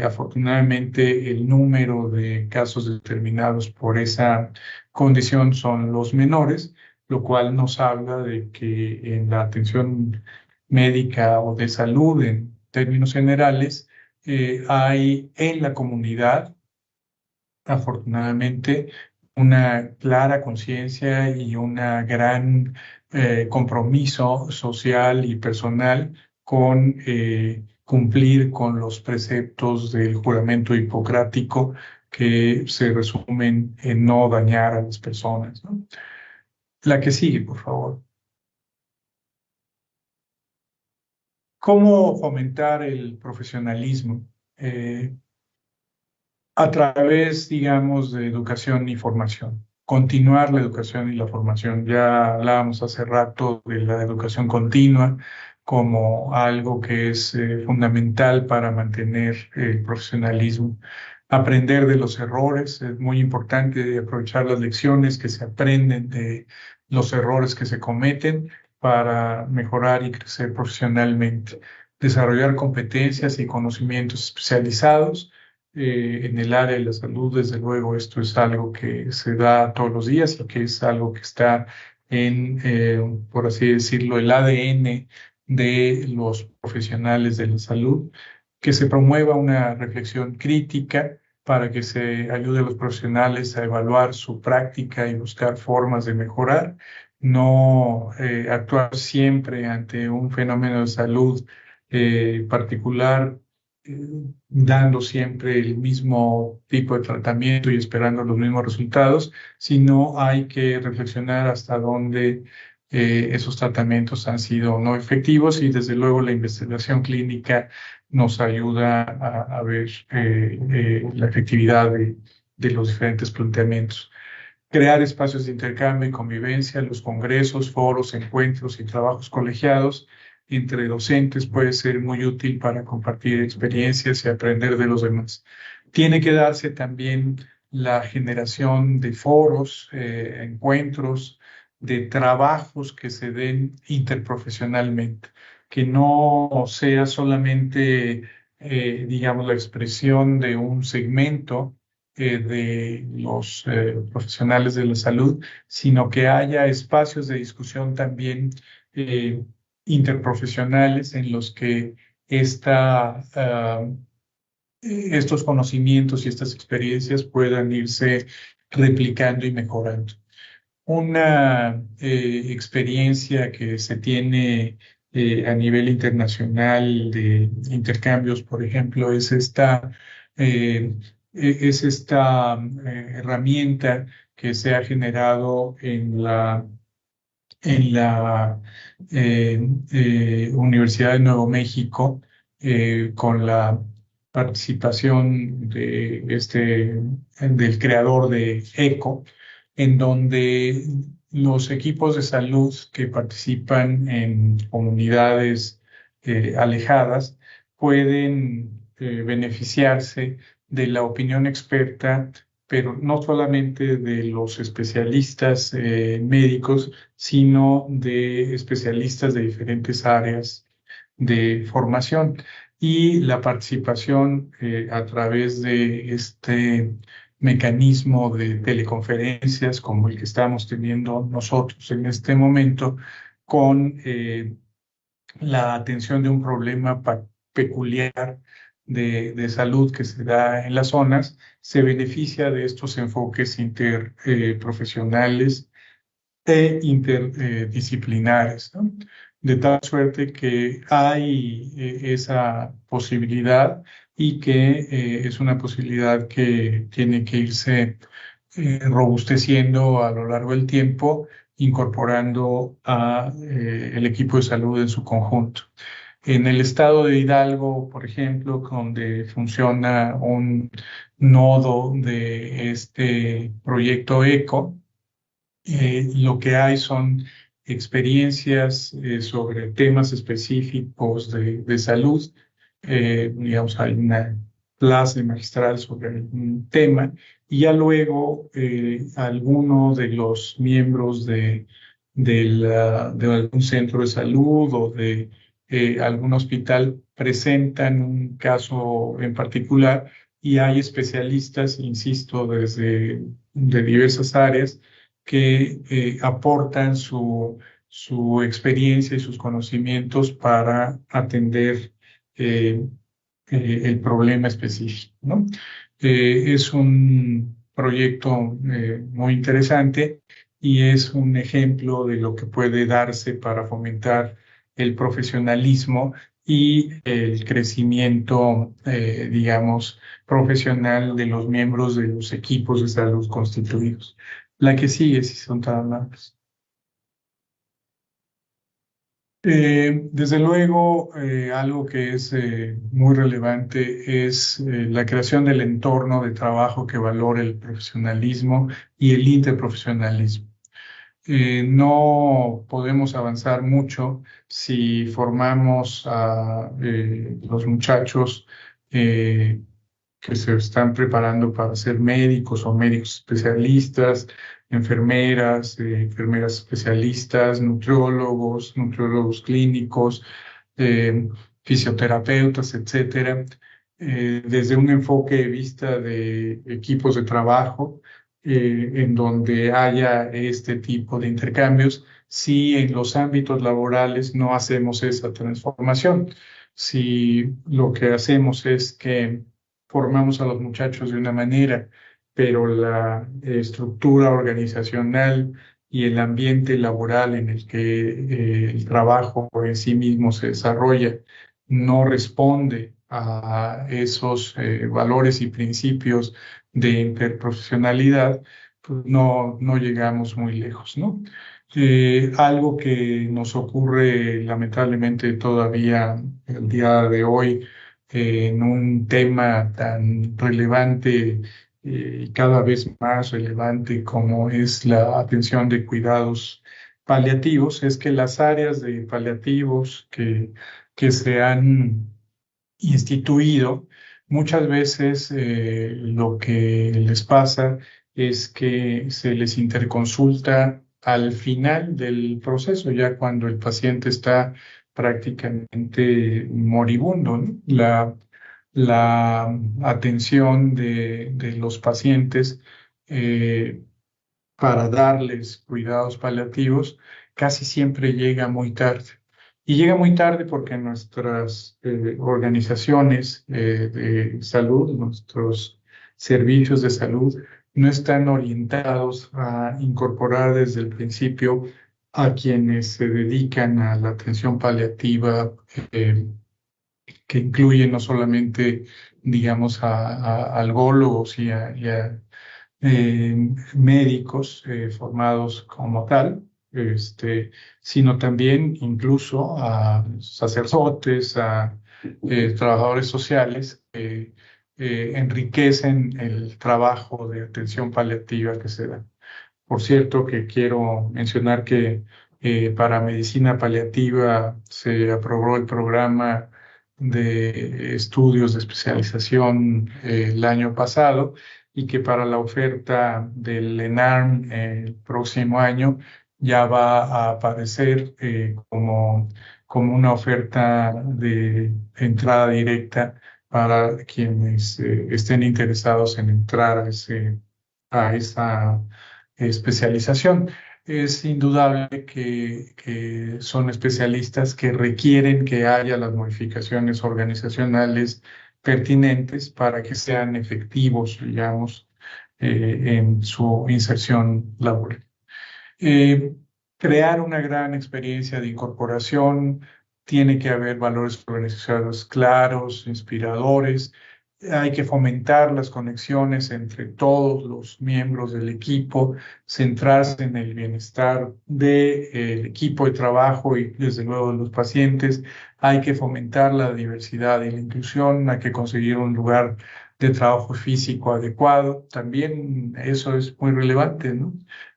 afortunadamente el número de casos determinados por esa condición son los menores, lo cual nos habla de que en la atención médica o de salud, en términos generales, hay en la comunidad, afortunadamente, una clara conciencia y un gran compromiso social y personal con cumplir con los preceptos del juramento hipocrático, que se resumen en no dañar a las personas, ¿no? La que sigue, por favor. ¿Cómo fomentar el profesionalismo? A través, digamos, de educación y formación. Continuar la educación y la formación. Ya hablábamos hace rato de la educación continua como algo que es fundamental para mantener el profesionalismo. Aprender de los errores, es muy importante aprovechar las lecciones que se aprenden de los errores que se cometen para mejorar y crecer profesionalmente. Desarrollar competencias y conocimientos especializados en el área de la salud. Desde luego, esto es algo que se da todos los días y que es algo que está en, por así decirlo, el ADN de los profesionales de la salud. Que se promueva una reflexión crítica para que se ayude a los profesionales a evaluar su práctica y buscar formas de mejorar, no actuar siempre ante un fenómeno de salud particular, dando siempre el mismo tipo de tratamiento y esperando los mismos resultados, sino hay que reflexionar hasta dónde esos tratamientos han sido no efectivos, y desde luego la investigación clínica nos ayuda a ver la efectividad de los diferentes planteamientos. Crear espacios de intercambio y convivencia, los congresos, foros, encuentros y trabajos colegiados entre docentes puede ser muy útil para compartir experiencias y aprender de los demás. Tiene que darse también la generación de foros, encuentros, de trabajos que se den interprofesionalmente, que no sea solamente, digamos, la expresión de un segmento de los profesionales de la salud, sino que haya espacios de discusión también interprofesionales en los que estos conocimientos y estas experiencias puedan irse replicando y mejorando. Una experiencia que se tiene a nivel internacional de intercambios, por ejemplo, eh, es esta herramienta que se ha generado en la Universidad de Nuevo México con la participación del creador de ECO, en donde los equipos de salud que participan en comunidades alejadas pueden beneficiarse de la opinión experta, pero no solamente de los especialistas médicos, sino de especialistas de diferentes áreas de formación. Y la participación a través de este mecanismo de teleconferencias como el que estamos teniendo nosotros en este momento, con la atención de un problema peculiar de salud que se da en las zonas, se beneficia de estos enfoques interprofesionales e interdisciplinares, ¿no? De tal suerte que hay esa posibilidad y que es una posibilidad que tiene que irse robusteciendo a lo largo del tiempo, incorporando a el equipo de salud en su conjunto. En el estado de Hidalgo, por ejemplo, donde funciona un nodo de este proyecto ECO, lo que hay son experiencias sobre temas específicos de salud. Digamos, hay una clase magistral sobre un tema y ya luego alguno de los miembros de algún centro de salud o de algún hospital presentan un caso en particular y hay especialistas, insisto, de diversas áreas que aportan su experiencia y sus conocimientos para atender eh, el problema específico, ¿no? Es un proyecto muy interesante y es un ejemplo de lo que puede darse para fomentar el profesionalismo y el crecimiento, digamos, profesional de los miembros de los equipos de salud constituidos. La que sigue, si son tan amables. Desde luego, algo que es muy relevante es la creación del entorno de trabajo que valore el profesionalismo y el interprofesionalismo. No podemos avanzar mucho si formamos a los muchachos que se están preparando para ser médicos o médicos especialistas, enfermeras especialistas, nutriólogos clínicos, fisioterapeutas, etcétera, desde un enfoque de vista de equipos de trabajo, en donde haya este tipo de intercambios, si en los ámbitos laborales no hacemos esa transformación. Si lo que hacemos es que formamos a los muchachos de una manera, pero la estructura organizacional y el ambiente laboral en el que el trabajo en sí mismo se desarrolla no responde a esos valores y principios de interprofesionalidad, pues no llegamos muy lejos, ¿no? Algo que nos ocurre lamentablemente todavía el día de hoy en un tema tan relevante y cada vez más relevante como es la atención de cuidados paliativos, es que las áreas de paliativos que se han instituido, muchas veces lo que les pasa es que se les interconsulta al final del proceso, ya cuando el paciente está prácticamente moribundo, ¿no? la atención de los pacientes para darles cuidados paliativos casi siempre llega muy tarde. Y llega muy tarde porque nuestras organizaciones de salud, nuestros servicios de salud, no están orientados a incorporar desde el principio a quienes se dedican a la atención paliativa, que incluye no solamente, digamos, a algólogos y a médicos formados como tal, sino también incluso a sacerdotes, a trabajadores sociales que enriquecen el trabajo de atención paliativa que se da. Por cierto, que quiero mencionar que para medicina paliativa se aprobó el programa de estudios de especialización el año pasado y que para la oferta del ENARM el próximo año ya va a aparecer como una oferta de entrada directa para quienes estén interesados en entrar a esa especialización. Es indudable que son especialistas que requieren que haya las modificaciones organizacionales pertinentes para que sean efectivos, digamos, en su inserción laboral. Eh, Crear una gran experiencia de incorporación, tiene que haber valores organizacionales claros, inspiradores. Hay que fomentar las conexiones entre todos los miembros del equipo, centrarse en el bienestar del equipo de trabajo y desde luego de los pacientes. Hay que fomentar la diversidad y la inclusión, hay que conseguir un lugar de trabajo físico adecuado. También eso es muy relevante, ¿no?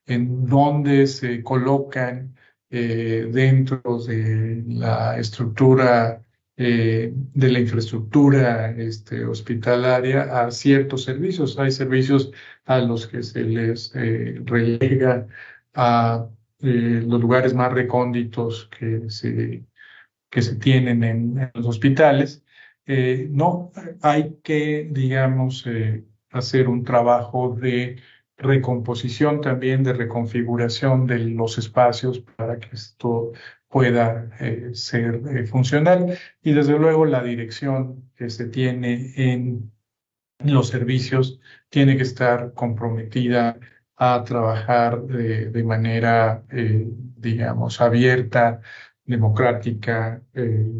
En dónde se colocan dentro de la estructura, de la infraestructura hospitalaria a ciertos servicios. Hay servicios a los que se les relega a los lugares más recónditos que se tienen en los hospitales. No, hay que, digamos, hacer un trabajo de recomposición también, de reconfiguración de los espacios para que esto pueda ser funcional. Y desde luego la dirección que se tiene en los servicios tiene que estar comprometida a trabajar de manera, digamos, abierta, democrática,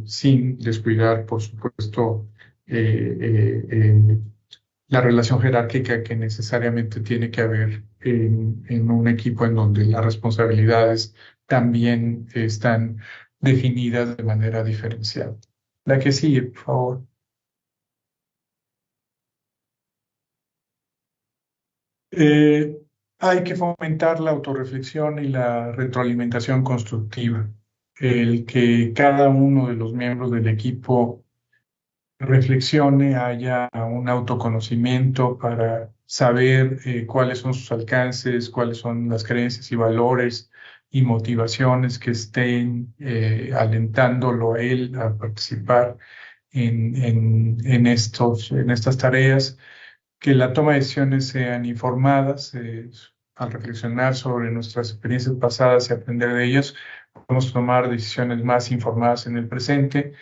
sin descuidar, por supuesto, la relación jerárquica que necesariamente tiene que haber en un equipo en donde las responsabilidades también están definidas de manera diferenciada. La que sigue, por favor. Hay que fomentar la autorreflexión y la retroalimentación constructiva. El que cada uno de los miembros del equipo reflexione, haya un autoconocimiento para saber cuáles son sus alcances, cuáles son las creencias y valores y motivaciones que estén alentándolo a él a participar en estas tareas, que la toma de decisiones sean informadas. Al reflexionar sobre nuestras experiencias pasadas y aprender de ellas, podemos tomar decisiones más informadas en el presente.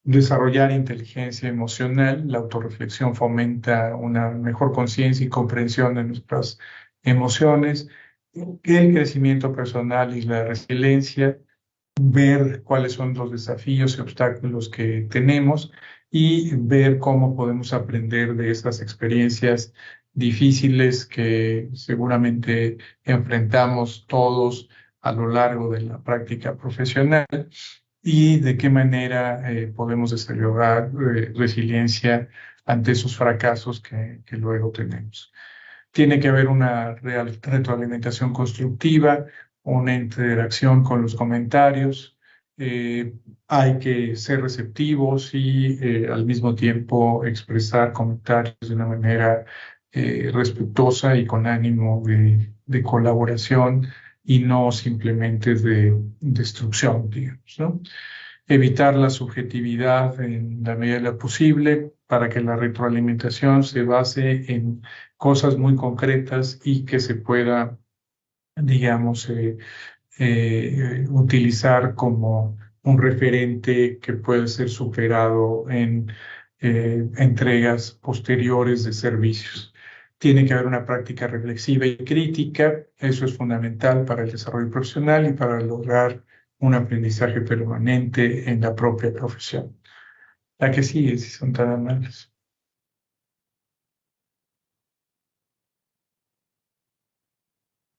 Desarrollar inteligencia emocional. La autorreflexión fomenta una mejor conciencia y comprensión de nuestras emociones. El crecimiento personal y la resiliencia. Ver cuáles son los desafíos y obstáculos que tenemos y ver cómo podemos aprender de estas experiencias difíciles que seguramente enfrentamos todos a lo largo de la práctica profesional, y de qué manera podemos desarrollar resiliencia ante esos fracasos que luego tenemos. Tiene que haber una real retroalimentación constructiva, una interacción con los comentarios. Hay que ser receptivos y al mismo tiempo expresar comentarios de una manera respetuosa y con ánimo de colaboración y no simplemente de destrucción, digamos, ¿no? evitar la subjetividad en la medida de lo posible para que la retroalimentación se base en cosas muy concretas y que se pueda, digamos, utilizar como un referente que puede ser superado en entregas posteriores de servicios. Tiene que haber una práctica reflexiva y crítica, eso es fundamental para el desarrollo profesional y para lograr un aprendizaje permanente en la propia profesión. La que sigue, si son tan amables.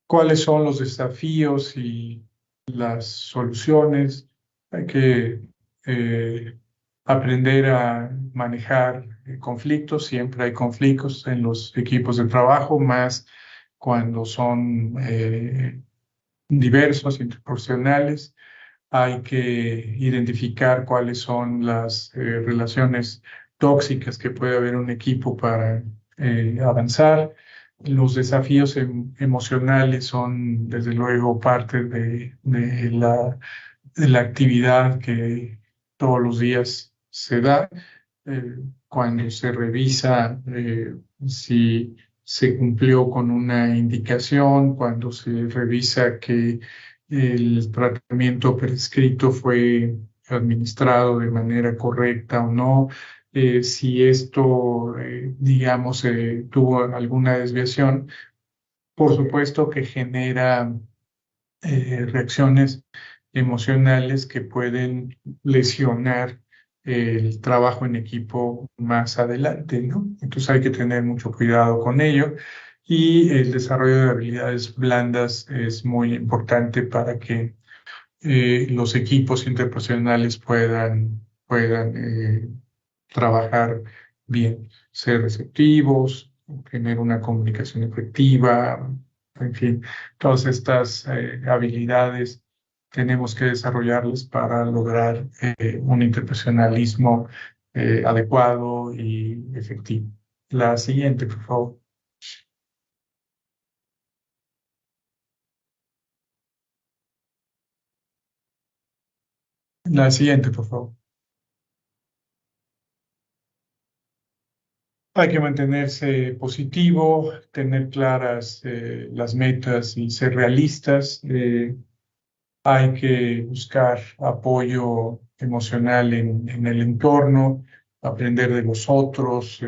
¿Cuáles son los desafíos y las soluciones? Hay que aprender a manejar conflictos. Siempre hay conflictos en los equipos de trabajo, más cuando son diversos, interprofesionales. Hay que identificar cuáles son las relaciones tóxicas que puede haber en un equipo para avanzar. Los desafíos emocionales son, desde luego, parte de la actividad que todos los días se da. Cuando se revisa si se cumplió con una indicación, cuando se revisa que el tratamiento prescrito fue administrado de manera correcta o no, si esto, digamos, tuvo alguna desviación, por supuesto que genera reacciones emocionales que pueden lesionar el trabajo en equipo más adelante, ¿no? Entonces hay que tener mucho cuidado con ello y el desarrollo de habilidades blandas es muy importante para que los equipos interprofesionales puedan trabajar bien, ser receptivos, tener una comunicación efectiva, en fin, todas estas habilidades tenemos que desarrollarlas para lograr un interprofesionalismo adecuado y efectivo. La siguiente, por favor. La siguiente, por favor. Hay que mantenerse positivo, tener claras las metas y ser realistas. Hay que buscar apoyo emocional en el entorno, aprender de los otros,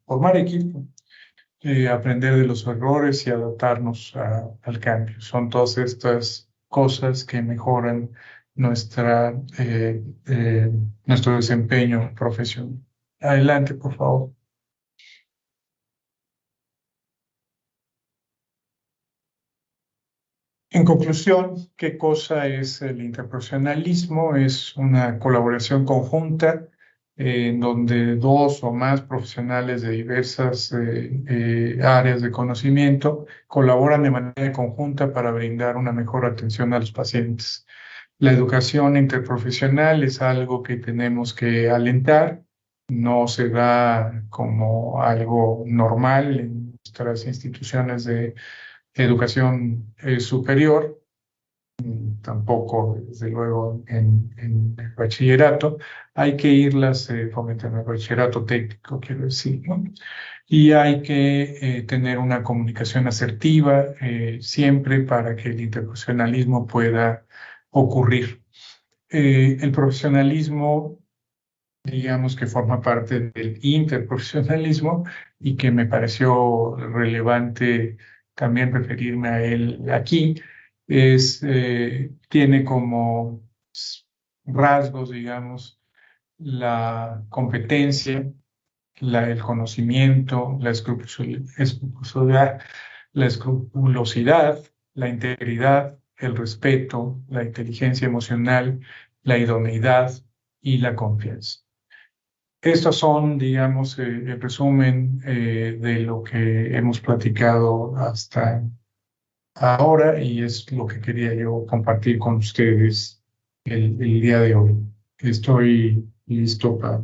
formar equipo, aprender de los errores y adaptarnos al cambio. Son todas estas cosas que mejoran nuestro desempeño profesional. Adelante, por favor. En conclusión, ¿qué cosa es el interprofesionalismo? Es una colaboración conjunta en donde dos o más profesionales de diversas áreas de conocimiento colaboran de manera conjunta para brindar una mejor atención a los pacientes. La educación interprofesional es algo que tenemos que alentar, no se da como algo normal en nuestras instituciones de educación superior, tampoco, desde luego, en el bachillerato. Hay que irlas fomentando el bachillerato técnico, quiero decir, ¿no? Y hay que tener una comunicación asertiva siempre para que el interprofesionalismo pueda ocurrir. El profesionalismo, digamos que forma parte del interprofesionalismo y que me pareció relevante también referirme a él aquí, tiene como rasgos, digamos, la competencia, el conocimiento, la escrupulosidad, la integridad, el respeto, la inteligencia emocional, la idoneidad y la confianza. Estos son, digamos, el resumen de lo que hemos platicado hasta ahora y es lo que quería yo compartir con ustedes el día de hoy. Estoy listo para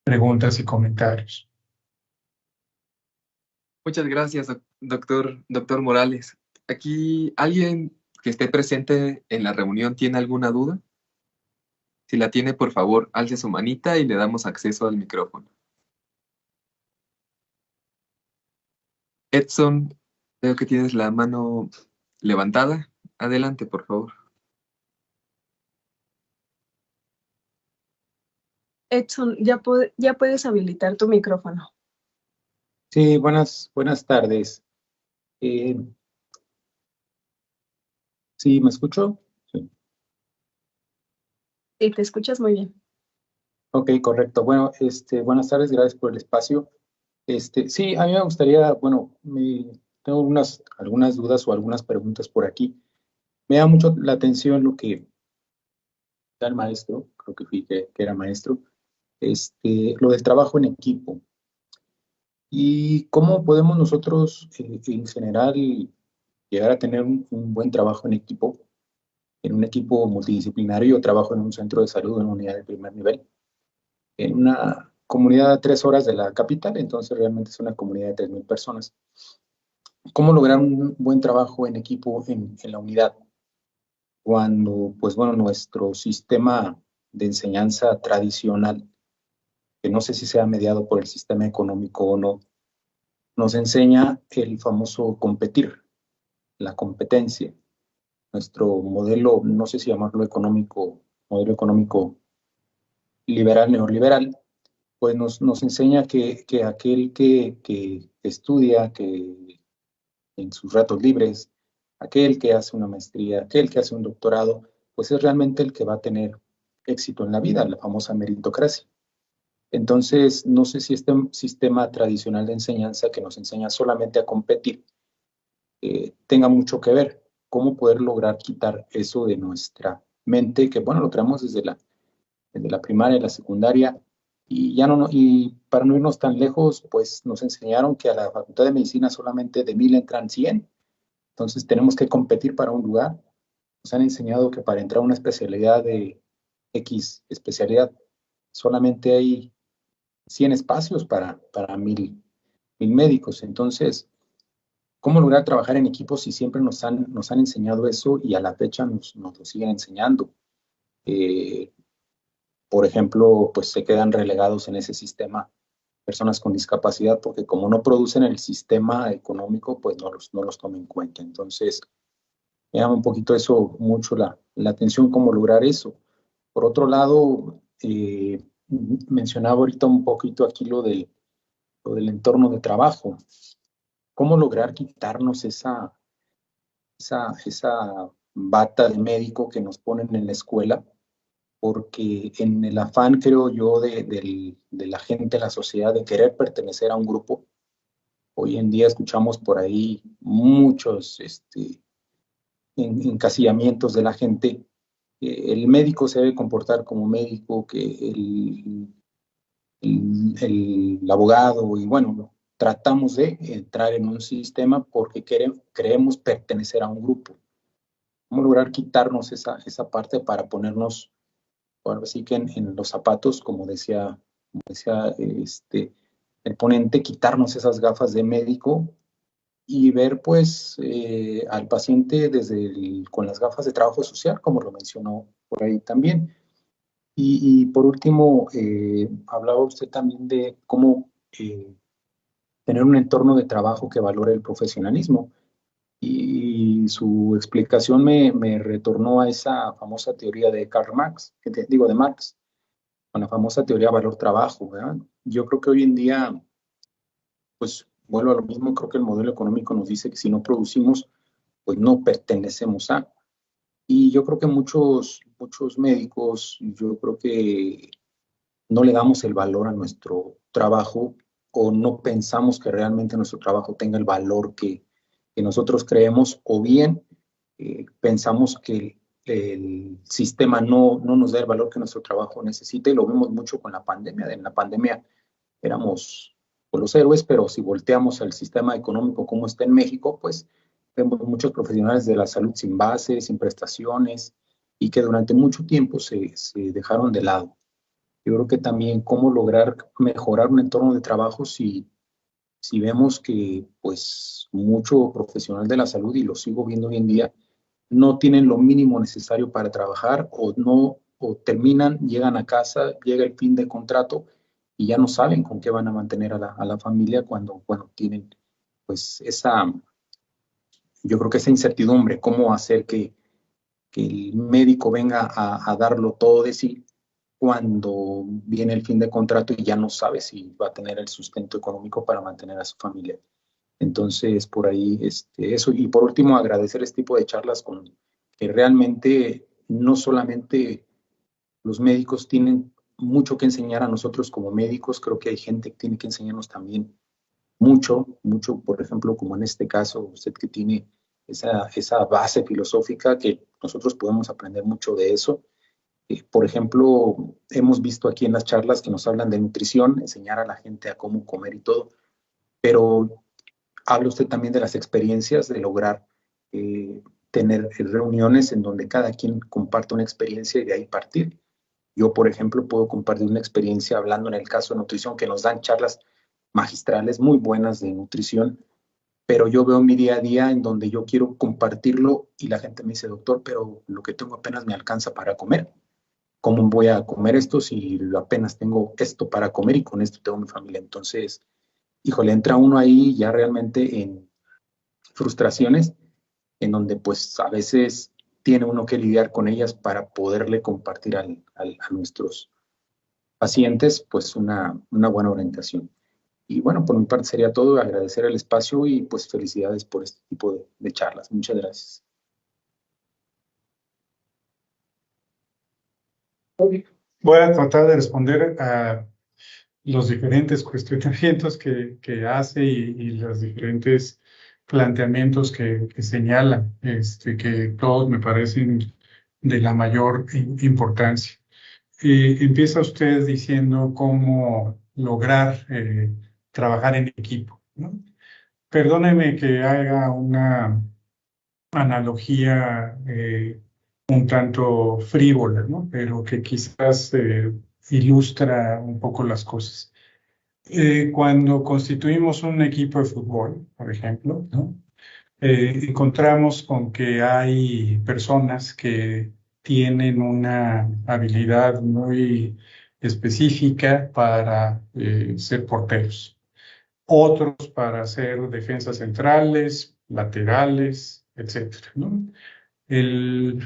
preguntas y comentarios. Muchas gracias, doctor Morales. Aquí, ¿alguien que esté presente en la reunión tiene alguna duda? Si la tiene, por favor, alce su manita y le damos acceso al micrófono. Edson, veo que tienes la mano levantada. Adelante, por favor. Edson, ya puedes habilitar tu micrófono. Sí, buenas tardes. ¿Sí me escucho? Sí. Sí, te escuchas muy bien. Ok, correcto. Bueno, buenas tardes, gracias por el espacio. Sí, a mí me gustaría, bueno, tengo algunas dudas o algunas preguntas por aquí. Me da mucho la atención lo que da el maestro, creo que fui que era maestro, lo del trabajo en equipo. Y cómo podemos nosotros, en general, llegar a tener un buen trabajo en equipo. En un equipo multidisciplinario. Yo trabajo en un centro de salud, en una unidad de primer nivel, en una comunidad a 3 horas de la capital, entonces realmente es una comunidad de 3,000 personas. ¿Cómo lograr un buen trabajo en equipo en la unidad? Cuando, pues bueno, nuestro sistema de enseñanza tradicional, que no sé si sea mediado por el sistema económico o no, nos enseña el famoso competir, la competencia. Nuestro modelo, no sé si llamarlo económico, modelo económico liberal, neoliberal, pues nos enseña que aquel que estudia, que en sus ratos libres, aquel que hace una maestría, aquel que hace un doctorado, pues es realmente el que va a tener éxito en la vida, la famosa meritocracia. Entonces, no sé si este sistema tradicional de enseñanza que nos enseña solamente a competir tenga mucho que ver. ¿Cómo poder lograr quitar eso de nuestra mente? Que bueno, lo creamos desde la primaria, la secundaria, y ya y para no irnos tan lejos, pues nos enseñaron que a la Facultad de Medicina solamente de 1,000 entran 100, entonces tenemos que competir para un lugar. Nos han enseñado que para entrar a una especialidad de X especialidad solamente hay 100 espacios para 1,000 médicos. Entonces, ¿cómo lograr trabajar en equipo si siempre nos han enseñado eso y a la fecha nos lo siguen enseñando? Eh, por ejemplo, pues se quedan relegados en ese sistema personas con discapacidad porque como no producen el sistema económico, pues no los toman en cuenta. Entonces, me llama un poquito eso, mucho la atención, cómo lograr eso. Por otro lado, mencionaba ahorita un poquito aquí lo del entorno de trabajo. ¿Cómo lograr quitarnos esa bata de médico que nos ponen en la escuela? Porque en el afán, creo yo, de la gente, la sociedad, de querer pertenecer a un grupo, hoy en día escuchamos por ahí muchos encasillamientos de la gente. El médico se debe comportar como médico, que el abogado, y bueno, ¿no? Tratamos de entrar en un sistema porque creemos pertenecer a un grupo. ¿Cómo lograr quitarnos esa parte para ponernos, ahora sí que en los zapatos, como decía el ponente, quitarnos esas gafas de médico y ver pues al paciente con las gafas de trabajo social, como lo mencionó por ahí también? Y por último, hablaba usted también de cómo tener un entorno de trabajo que valore el profesionalismo. Y su explicación me retornó a esa famosa teoría de Karl Marx, de Marx, con la famosa teoría valor-trabajo, ¿verdad? Yo creo que hoy en día, pues vuelvo a lo mismo, creo que el modelo económico nos dice que si no producimos, pues no pertenecemos a. Y yo creo que muchos médicos, yo creo que no le damos el valor a nuestro trabajo o no pensamos que realmente nuestro trabajo tenga el valor que nosotros creemos, o bien pensamos que el sistema no nos da el valor que nuestro trabajo necesita, y lo vemos mucho con la pandemia. En la pandemia éramos pues, los héroes, pero si volteamos al sistema económico como está en México, pues vemos muchos profesionales de la salud sin base, sin prestaciones, y que durante mucho tiempo se dejaron de lado. Yo creo que también cómo lograr mejorar un entorno de trabajo si vemos que pues mucho profesional de la salud, y lo sigo viendo hoy en día, no tienen lo mínimo necesario para trabajar o no o terminan, llegan a casa, llega el fin de contrato y ya no saben con qué van a mantener a la familia cuando, bueno, tienen pues yo creo que esa incertidumbre, cómo hacer que el médico venga a darlo todo de sí cuando viene el fin de contrato y ya no sabe si va a tener el sustento económico para mantener a su familia. Entonces, por ahí, eso. Y por último, agradecer este tipo de charlas que realmente no solamente los médicos tienen mucho que enseñar a nosotros como médicos, creo que hay gente que tiene que enseñarnos también mucho, mucho, por ejemplo, como en este caso, usted que tiene esa base filosófica, que nosotros podemos aprender mucho de eso. Por ejemplo, hemos visto aquí en las charlas que nos hablan de nutrición, enseñar a la gente a cómo comer y todo, pero habla usted también de las experiencias, de lograr tener reuniones en donde cada quien comparte una experiencia y de ahí partir. Yo, por ejemplo, puedo compartir una experiencia hablando en el caso de nutrición, que nos dan charlas magistrales muy buenas de nutrición, pero yo veo mi día a día en donde yo quiero compartirlo y la gente me dice, doctor, pero lo que tengo apenas me alcanza para comer. ¿Cómo voy a comer esto si apenas tengo esto para comer y con esto tengo mi familia? Entonces, híjole, entra uno ahí ya realmente en frustraciones, en donde pues a veces tiene uno que lidiar con ellas para poderle compartir a nuestros pacientes pues una buena orientación. Y bueno, por mi parte sería todo, agradecer el espacio y pues felicidades por este tipo de charlas. Muchas gracias. Voy a tratar de responder a los diferentes cuestionamientos que hace y los diferentes planteamientos que señala, que todos me parecen de la mayor importancia. Empieza usted diciendo cómo lograr trabajar en equipo, ¿no? Perdóneme que haga una analogía un tanto frívola, ¿no? Pero que quizás ilustra un poco las cosas. Cuando constituimos un equipo de fútbol, por ejemplo, ¿no? Encontramos con que hay personas que tienen una habilidad muy específica para ser porteros, otros para ser defensas centrales, laterales, etcétera, ¿no? El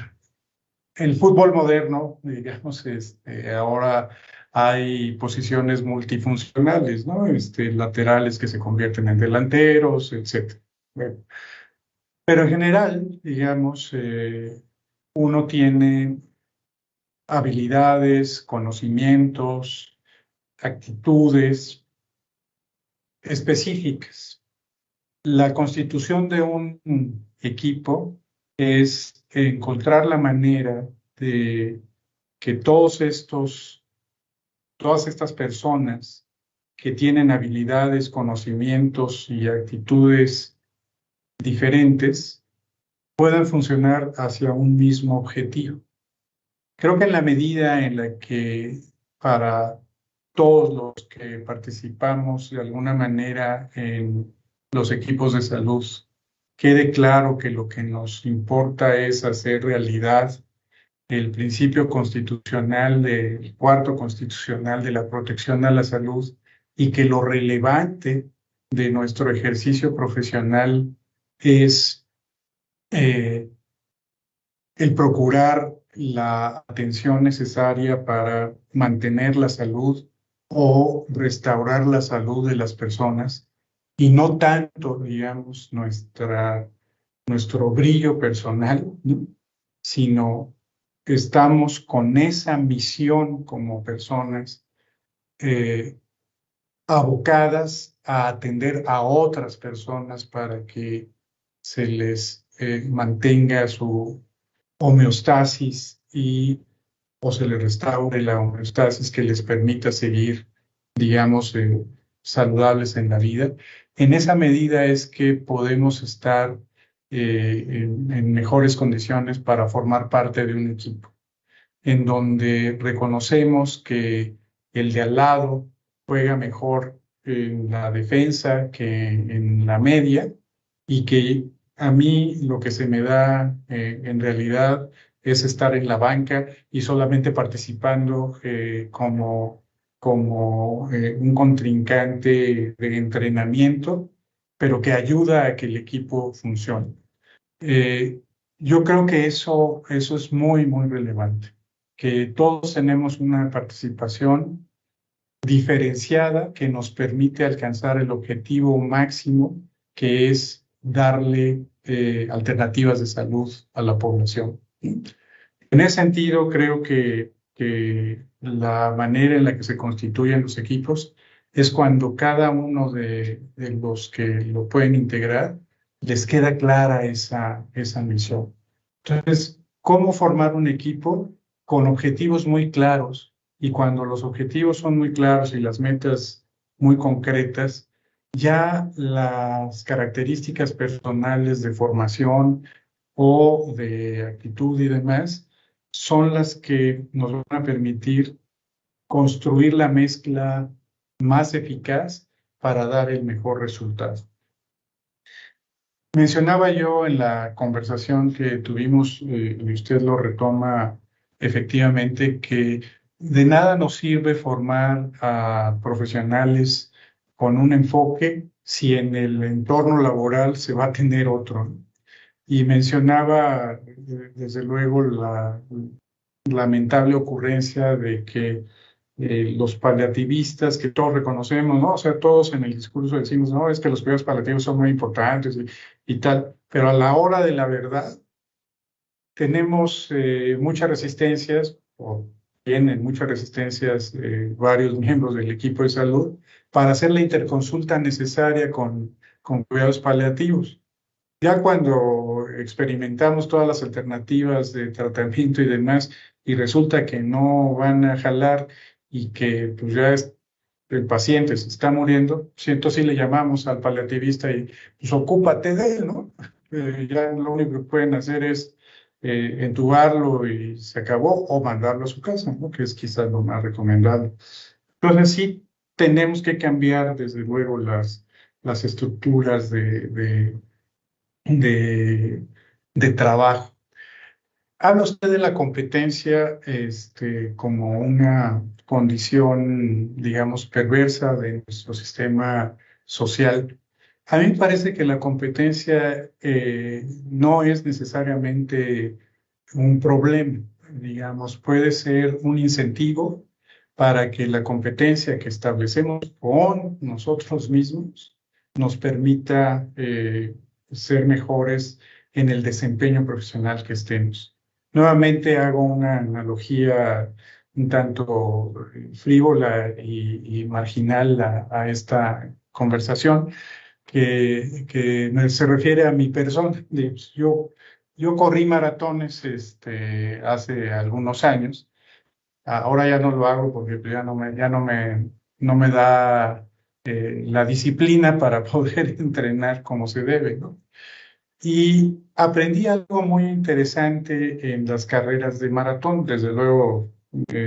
fútbol moderno, digamos, ahora hay posiciones multifuncionales, ¿no? Laterales que se convierten en delanteros, etcétera. Bueno, pero en general, digamos, uno tiene habilidades, conocimientos, actitudes específicas. La constitución de un equipo es encontrar la manera de que todas estas personas que tienen habilidades, conocimientos y actitudes diferentes puedan funcionar hacia un mismo objetivo. Creo que en la medida en la que para todos los que participamos de alguna manera en los equipos de salud quede claro que lo que nos importa es hacer realidad el principio constitucional el cuarto constitucional de la protección a la salud y que lo relevante de nuestro ejercicio profesional es el procurar la atención necesaria para mantener la salud o restaurar la salud de las personas y no tanto, digamos, nuestro brillo personal, ¿no? Sino estamos con esa misión como personas abocadas a atender a otras personas para que se les mantenga su homeostasis o se les restaure la homeostasis que les permita seguir, digamos, saludables en la vida. En esa medida es que podemos estar en mejores condiciones para formar parte de un equipo, en donde reconocemos que el de al lado juega mejor en la defensa que en la media y que a mí lo que se me da en realidad es estar en la banca y solamente participando como un contrincante de entrenamiento, pero que ayuda a que el equipo funcione. Eh, yo creo que eso es muy, muy relevante, que todos tenemos una participación diferenciada que nos permite alcanzar el objetivo máximo, que es darle alternativas de salud a la población. En ese sentido, creo que la manera en la que se constituyen los equipos es cuando cada uno de los que lo pueden integrar les queda clara esa misión. Entonces, ¿cómo formar un equipo con objetivos muy claros? Y cuando los objetivos son muy claros y las metas muy concretas, ya las características personales de formación o de actitud y demás son las que nos van a permitir construir la mezcla más eficaz para dar el mejor resultado. Mencionaba yo en la conversación que tuvimos, y usted lo retoma efectivamente, que de nada nos sirve formar a profesionales con un enfoque si en el entorno laboral se va a tener otro, ¿no? Y mencionaba, desde luego, la lamentable ocurrencia de que los paliativistas, que todos reconocemos, ¿no? O sea, todos en el discurso decimos, no, es que los cuidados paliativos son muy importantes y tal, pero a la hora de la verdad tenemos muchas resistencias, o tienen muchas resistencias varios miembros del equipo de salud, para hacer la interconsulta necesaria con cuidados paliativos. Ya cuando experimentamos todas las alternativas de tratamiento y demás, y resulta que no van a jalar y que pues el paciente se está muriendo, pues entonces sí le llamamos al paliativista y pues ocúpate de él, ¿no? Ya lo único que pueden hacer es entubarlo y se acabó, o mandarlo a su casa, ¿no? Que es quizás lo más recomendable. Entonces sí tenemos que cambiar desde luego las estructuras de, de trabajo. Habla usted de la competencia como una condición, digamos, perversa de nuestro sistema social. A mí me parece que la competencia no es necesariamente un problema, digamos, puede ser un incentivo para que la competencia que establecemos con nosotros mismos nos permita ser mejores en el desempeño profesional que estemos. Nuevamente hago una analogía un tanto frívola y marginal a esta conversación, que se refiere a mi persona. Pues, yo corrí maratones hace algunos años. Ahora ya no lo hago porque pues, no me da la disciplina para poder entrenar como se debe, ¿no? Y aprendí algo muy interesante en las carreras de maratón. Desde luego,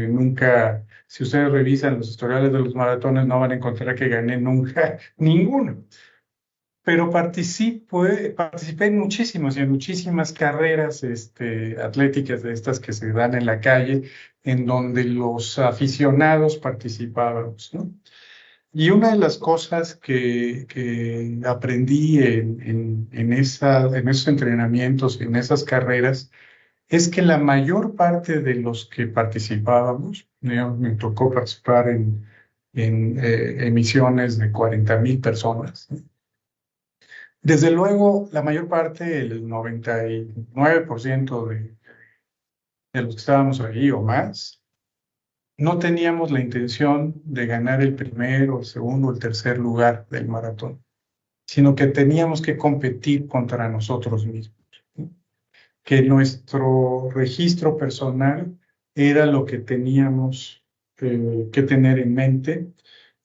nunca, si ustedes revisan los historiales de los maratones, no van a encontrar que gané nunca ninguno. Pero participé en muchísimas y en muchísimas carreras atléticas de estas que se dan en la calle, en donde los aficionados participábamos, ¿no? Y una de las cosas que aprendí en esos entrenamientos, en esas carreras, es que la mayor parte de los que participábamos, me tocó participar en emisiones de 40,000 personas, ¿no? Desde luego, la mayor parte, el 99% de los que estábamos allí o más, no teníamos la intención de ganar el primero, el segundo, el tercer lugar del maratón, sino que teníamos que competir contra nosotros mismos, ¿sí? Que nuestro registro personal era lo que teníamos que tener en mente,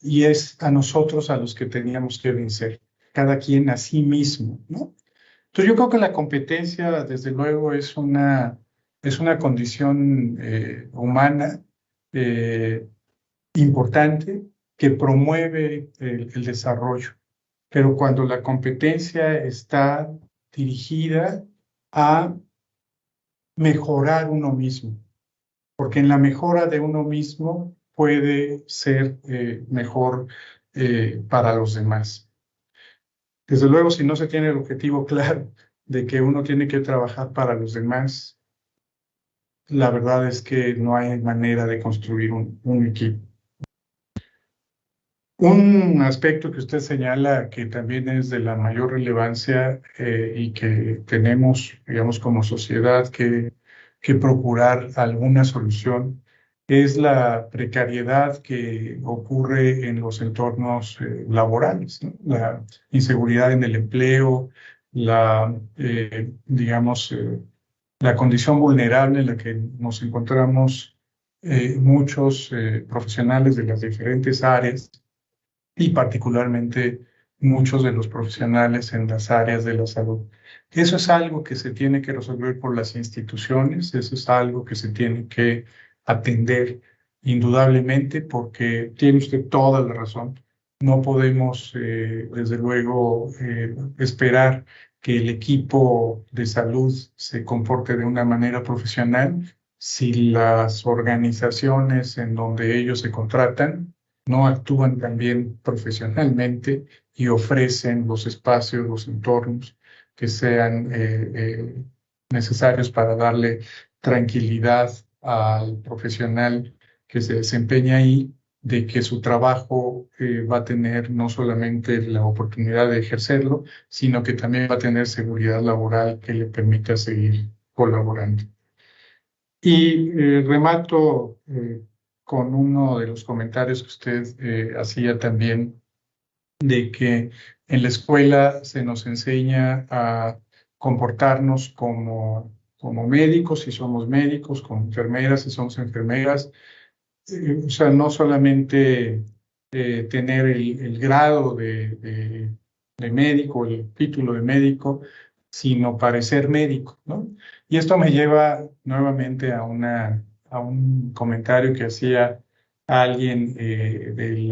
y es a nosotros a los que teníamos que vencer, cada quien a sí mismo, ¿no? Entonces yo creo que la competencia, desde luego, es una condición humana eh, importante que promueve el desarrollo. Pero cuando la competencia está dirigida a mejorar uno mismo, porque en la mejora de uno mismo puede ser mejor para los demás. Desde luego, si no se tiene el objetivo claro de que uno tiene que trabajar para los demás, la verdad es que no hay manera de construir un equipo. Un aspecto que usted señala que también es de la mayor relevancia y que tenemos, digamos, como sociedad que procurar alguna solución es la precariedad que ocurre en los entornos laborales, ¿no? La inseguridad en el empleo, digamos, la condición vulnerable en la que nos encontramos muchos profesionales de las diferentes áreas y particularmente muchos de los profesionales en las áreas de la salud. Eso es algo que se tiene que resolver por las instituciones, eso es algo que se tiene que atender indudablemente, porque tiene usted toda la razón. No podemos, desde luego, esperar que el equipo de salud se comporte de una manera profesional si las organizaciones en donde ellos se contratan no actúan también profesionalmente y ofrecen los espacios, los entornos que sean necesarios para darle tranquilidad al profesional que se desempeña ahí, de que su trabajo va a tener no solamente la oportunidad de ejercerlo, sino que también va a tener seguridad laboral que le permita seguir colaborando. Y remato con uno de los comentarios que usted hacía también, de que en la escuela se nos enseña a comportarnos como médicos, si somos médicos, como enfermeras, si somos enfermeras. O sea, no solamente tener el grado de médico, el título de médico, sino parecer médico, ¿no? Y esto me lleva nuevamente a un comentario que hacía alguien de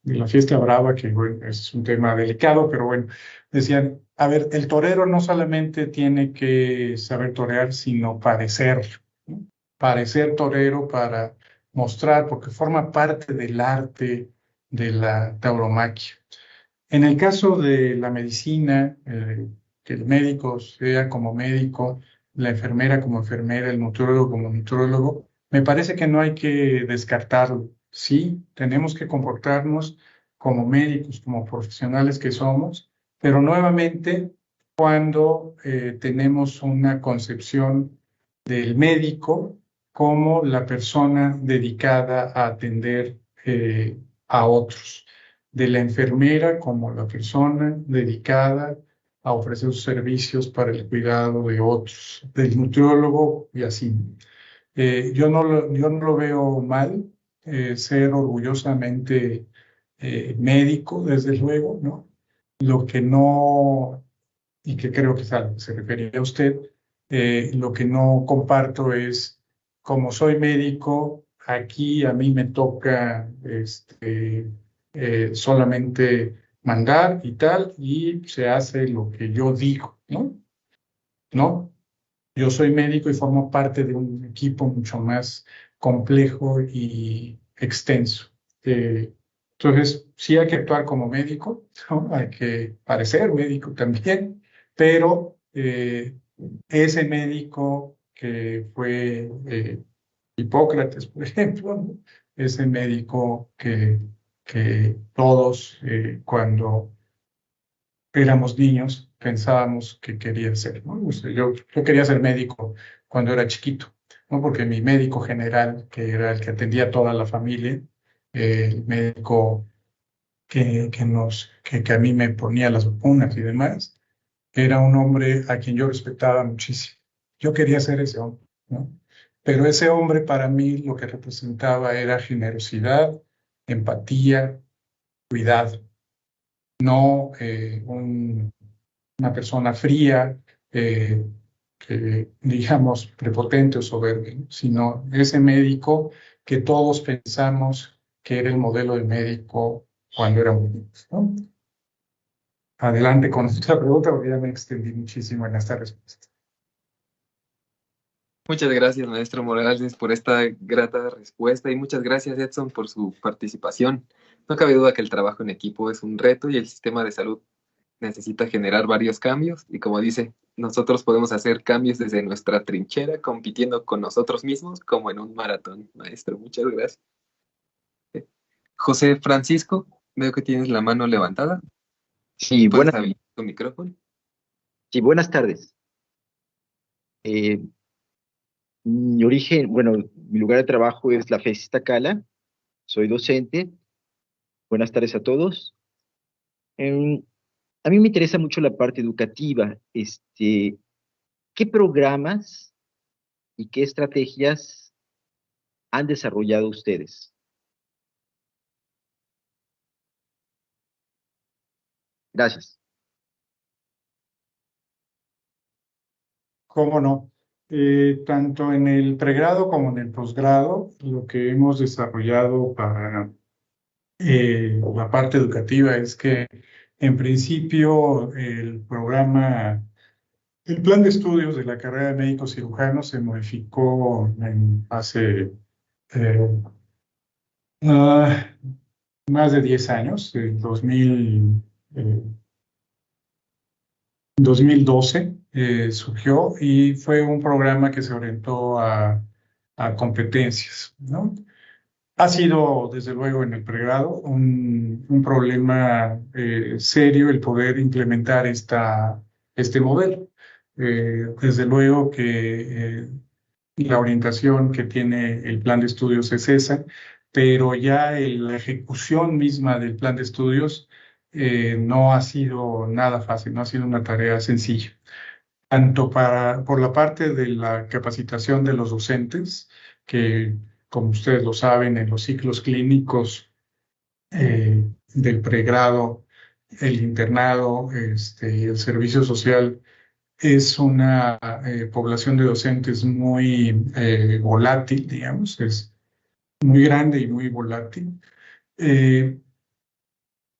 la fiesta brava, que bueno, es un tema delicado, pero bueno, decían, a ver, el torero no solamente tiene que saber torear, sino parecer, ¿no? Parecer torero para mostrar, porque forma parte del arte de la tauromaquia. En el caso de la medicina, que el médico sea como médico, la enfermera como enfermera, el nutriólogo como nutriólogo, me parece que no hay que descartarlo. Sí, tenemos que comportarnos como médicos, como profesionales que somos, pero nuevamente cuando tenemos una concepción del médico como la persona dedicada a atender a otros, de la enfermera como la persona dedicada a ofrecer sus servicios para el cuidado de otros, del nutriólogo y así. Yo no lo veo mal ser orgullosamente médico, desde luego, ¿no? Lo que no, y que creo que es algo que se refería a usted, lo que no comparto es, como soy médico, aquí a mí me toca solamente mandar y tal, y se hace lo que yo digo, ¿no? No, yo soy médico y formo parte de un equipo mucho más complejo y extenso. Entonces, sí hay que actuar como médico, ¿no? Hay que parecer médico también, pero ese médico que fue Hipócrates, por ejemplo, ¿no? Ese médico que todos cuando éramos niños pensábamos que quería ser, ¿no? O sea, yo quería ser médico cuando era chiquito, ¿no? Porque mi médico general, que era el que atendía a toda la familia, el médico que a mí me ponía las vacunas y demás, era un hombre a quien yo respetaba muchísimo. Yo quería ser ese hombre, ¿no? Pero ese hombre para mí lo que representaba era generosidad, empatía, cuidado, no una persona fría, digamos, prepotente o soberbia, ¿no? Sino ese médico que todos pensamos que era el modelo de médico cuando éramos niños, ¿no? Adelante con esta pregunta, porque ya me extendí muchísimo en esta respuesta. Muchas gracias, maestro Morales, por esta grata respuesta y muchas gracias, Edson, por su participación. No cabe duda que el trabajo en equipo es un reto y el sistema de salud necesita generar varios cambios y como dice, nosotros podemos hacer cambios desde nuestra trinchera compitiendo con nosotros mismos como en un maratón, maestro. Muchas gracias. José Francisco, veo que tienes la mano levantada. Sí, ¿Puedes abrir tu micrófono? sí, buenas tardes. Mi origen, bueno, mi lugar de trabajo es la FES Iztacala, soy docente. Buenas tardes a todos. Em, a mí me interesa mucho la parte educativa. ¿Qué programas y qué estrategias han desarrollado ustedes? Gracias. ¿Cómo no? Tanto en el pregrado como en el posgrado, lo que hemos desarrollado para la parte educativa es que, en principio, el plan de estudios de la carrera de médico cirujano se modificó hace eh, ah, más de 10 años, en 2012 surgió y fue un programa que se orientó a competencias, ¿no? Ha sido, desde luego, en el pregrado un problema serio el poder implementar este modelo. Desde luego que la orientación que tiene el plan de estudios es esa, pero ya la ejecución misma del plan de estudios no ha sido nada fácil, no ha sido una tarea sencilla. Tanto por la parte de la capacitación de los docentes, que como ustedes lo saben, en los ciclos clínicos del pregrado, el internado, y el servicio social, es una población de docentes muy volátil, digamos, es muy grande y muy volátil. Eh,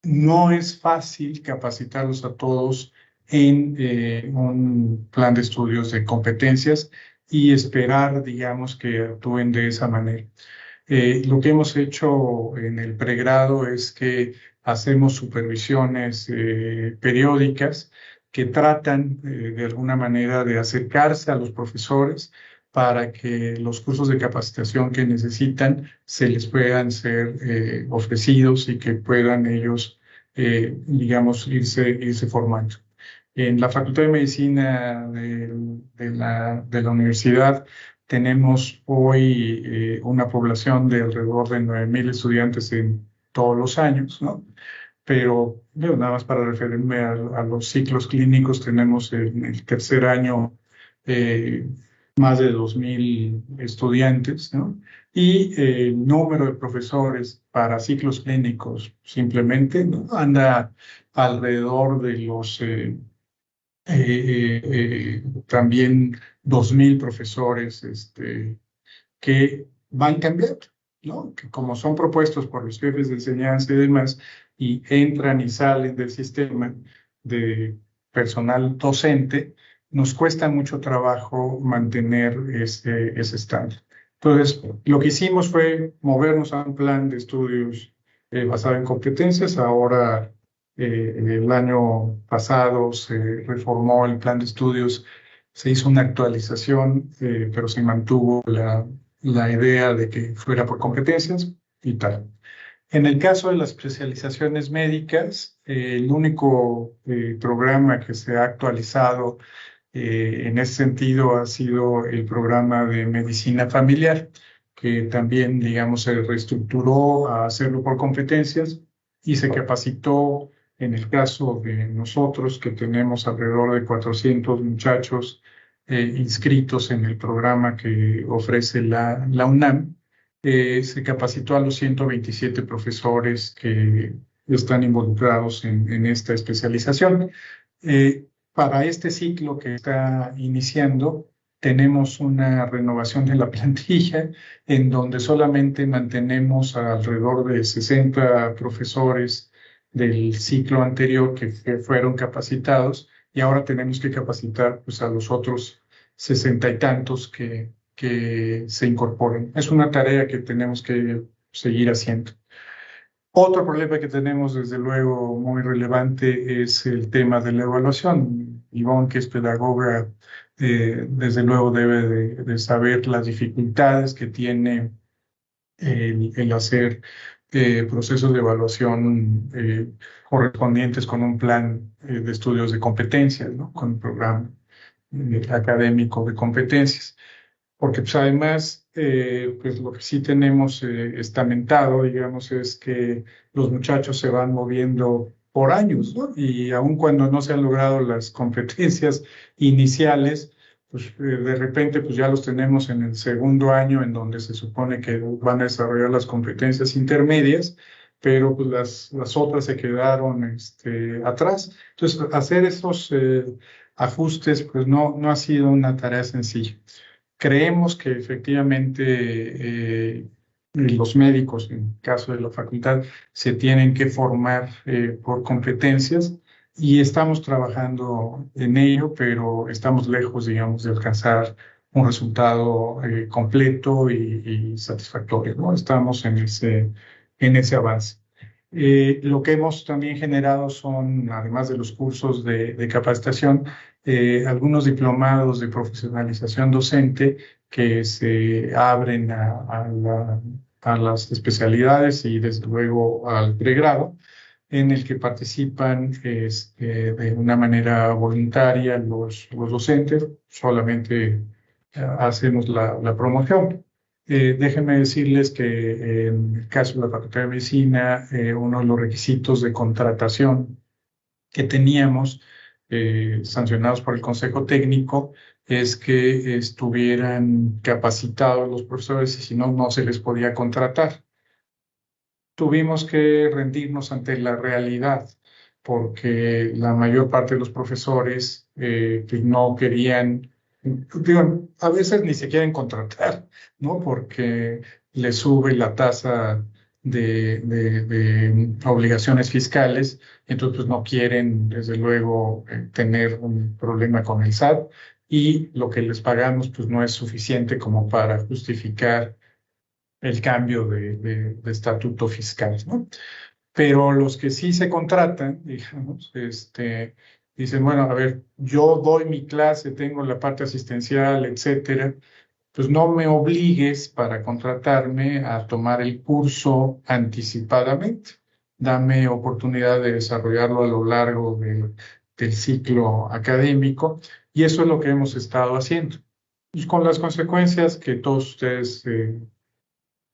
no es fácil capacitarlos a todos en un plan de estudios de competencias y esperar, digamos, que actúen de esa manera. Lo que hemos hecho en el pregrado es que hacemos supervisiones periódicas que tratan de alguna manera de acercarse a los profesores para que los cursos de capacitación que necesitan se les puedan ser ofrecidos y que puedan ellos, digamos, irse formando. En la Facultad de Medicina de la universidad tenemos hoy una población de alrededor de 9.000 estudiantes en todos los años, ¿no? Pero bueno, nada más para referirme a los ciclos clínicos, tenemos en el tercer año eh, más de 2.000 estudiantes, ¿no? Y el número de profesores para ciclos clínicos simplemente, ¿no?, anda alrededor de los también 2.000 profesores que van cambiando, ¿no? Que como son propuestos por los jefes de enseñanza y demás, y entran y salen del sistema de personal docente, nos cuesta mucho trabajo mantener ese estándar. Entonces, lo que hicimos fue movernos a un plan de estudios basado en competencias. Ahora, el año pasado se reformó el plan de estudios, se hizo una actualización, pero se mantuvo la idea de que fuera por competencias y tal. En el caso de las especializaciones médicas, el único programa que se ha actualizado en ese sentido ha sido el programa de medicina familiar, que también, digamos, se reestructuró a hacerlo por competencias y se capacitó, en el caso de nosotros, que tenemos alrededor de 400 muchachos inscritos en el programa que ofrece la UNAM. Se capacitó a los 127 profesores que están involucrados en esta especialización. Para este ciclo que está iniciando, tenemos una renovación de la plantilla en donde solamente mantenemos alrededor de 60 profesores del ciclo anterior que fueron capacitados y ahora tenemos que capacitar, pues, a los otros 60 y tantos que se incorporen. Es una tarea que tenemos que seguir haciendo. Otro problema que tenemos, desde luego, muy relevante es el tema de la evaluación. Ivonne, que es pedagoga, desde luego debe de saber las dificultades que tiene el hacer procesos de evaluación correspondientes con un plan de estudios de competencias, ¿no? Con un programa académico de competencias. Porque pues, además, pues lo que sí tenemos estamentado, digamos, es que los muchachos se van moviendo por años, ¿no? Y aun cuando no se han logrado las competencias iniciales, pues de repente pues ya los tenemos en el segundo año en donde se supone que van a desarrollar las competencias intermedias, pero pues las otras se quedaron atrás. Entonces, hacer esos ajustes pues no ha sido una tarea sencilla. Creemos que efectivamente los médicos, en el caso de la facultad, se tienen que formar por competencias y estamos trabajando en ello, pero estamos lejos, digamos, de alcanzar un resultado completo y satisfactorio, ¿no? Estamos en ese avance. Lo que hemos también generado son, además de los cursos de capacitación, algunos diplomados de profesionalización docente que se abren a las especialidades y desde luego al pregrado, en el que participan de una manera voluntaria los docentes, solamente hacemos la promoción. Déjenme decirles que en el caso de la Facultad de Medicina, uno de los requisitos de contratación que teníamos sancionados por el Consejo Técnico es que estuvieran capacitados los profesores y si no, no se les podía contratar. Tuvimos que rendirnos ante la realidad porque la mayor parte de los profesores pues no querían, digo, a veces ni se quieren contratar, ¿no? Porque les sube la tasa de obligaciones fiscales, entonces pues no quieren, desde luego, tener un problema con el SAT y lo que les pagamos pues no es suficiente como para justificar el cambio de estatuto fiscal, ¿no? Pero los que sí se contratan, digamos, dicen, bueno, a ver, yo doy mi clase, tengo la parte asistencial, etcétera, pues no me obligues para contratarme a tomar el curso anticipadamente. Dame oportunidad de desarrollarlo a lo largo del ciclo académico y eso es lo que hemos estado haciendo. Y con las consecuencias que todos ustedes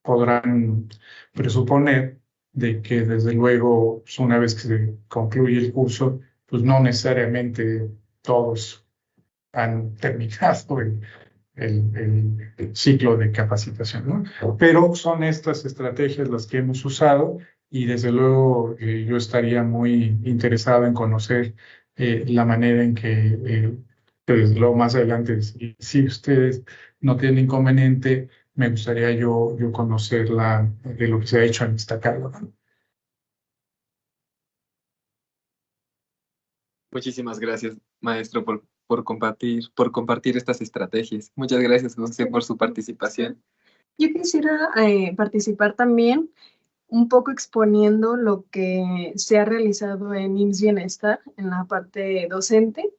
podrán presuponer de que desde luego pues, una vez que se concluye el curso, pues no necesariamente todos han terminado el ciclo de capacitación, ¿no? Pero son estas estrategias las que hemos usado y desde luego yo estaría muy interesado en conocer la manera en que, desde luego más adelante, si ustedes no tienen inconveniente, me gustaría yo conocer de lo que se ha hecho en esta carga, ¿no? Muchísimas gracias, maestro, por compartir estas estrategias. Muchas gracias, José, por su participación. Yo quisiera participar también un poco exponiendo lo que se ha realizado en IMSS Bienestar, en la parte docente,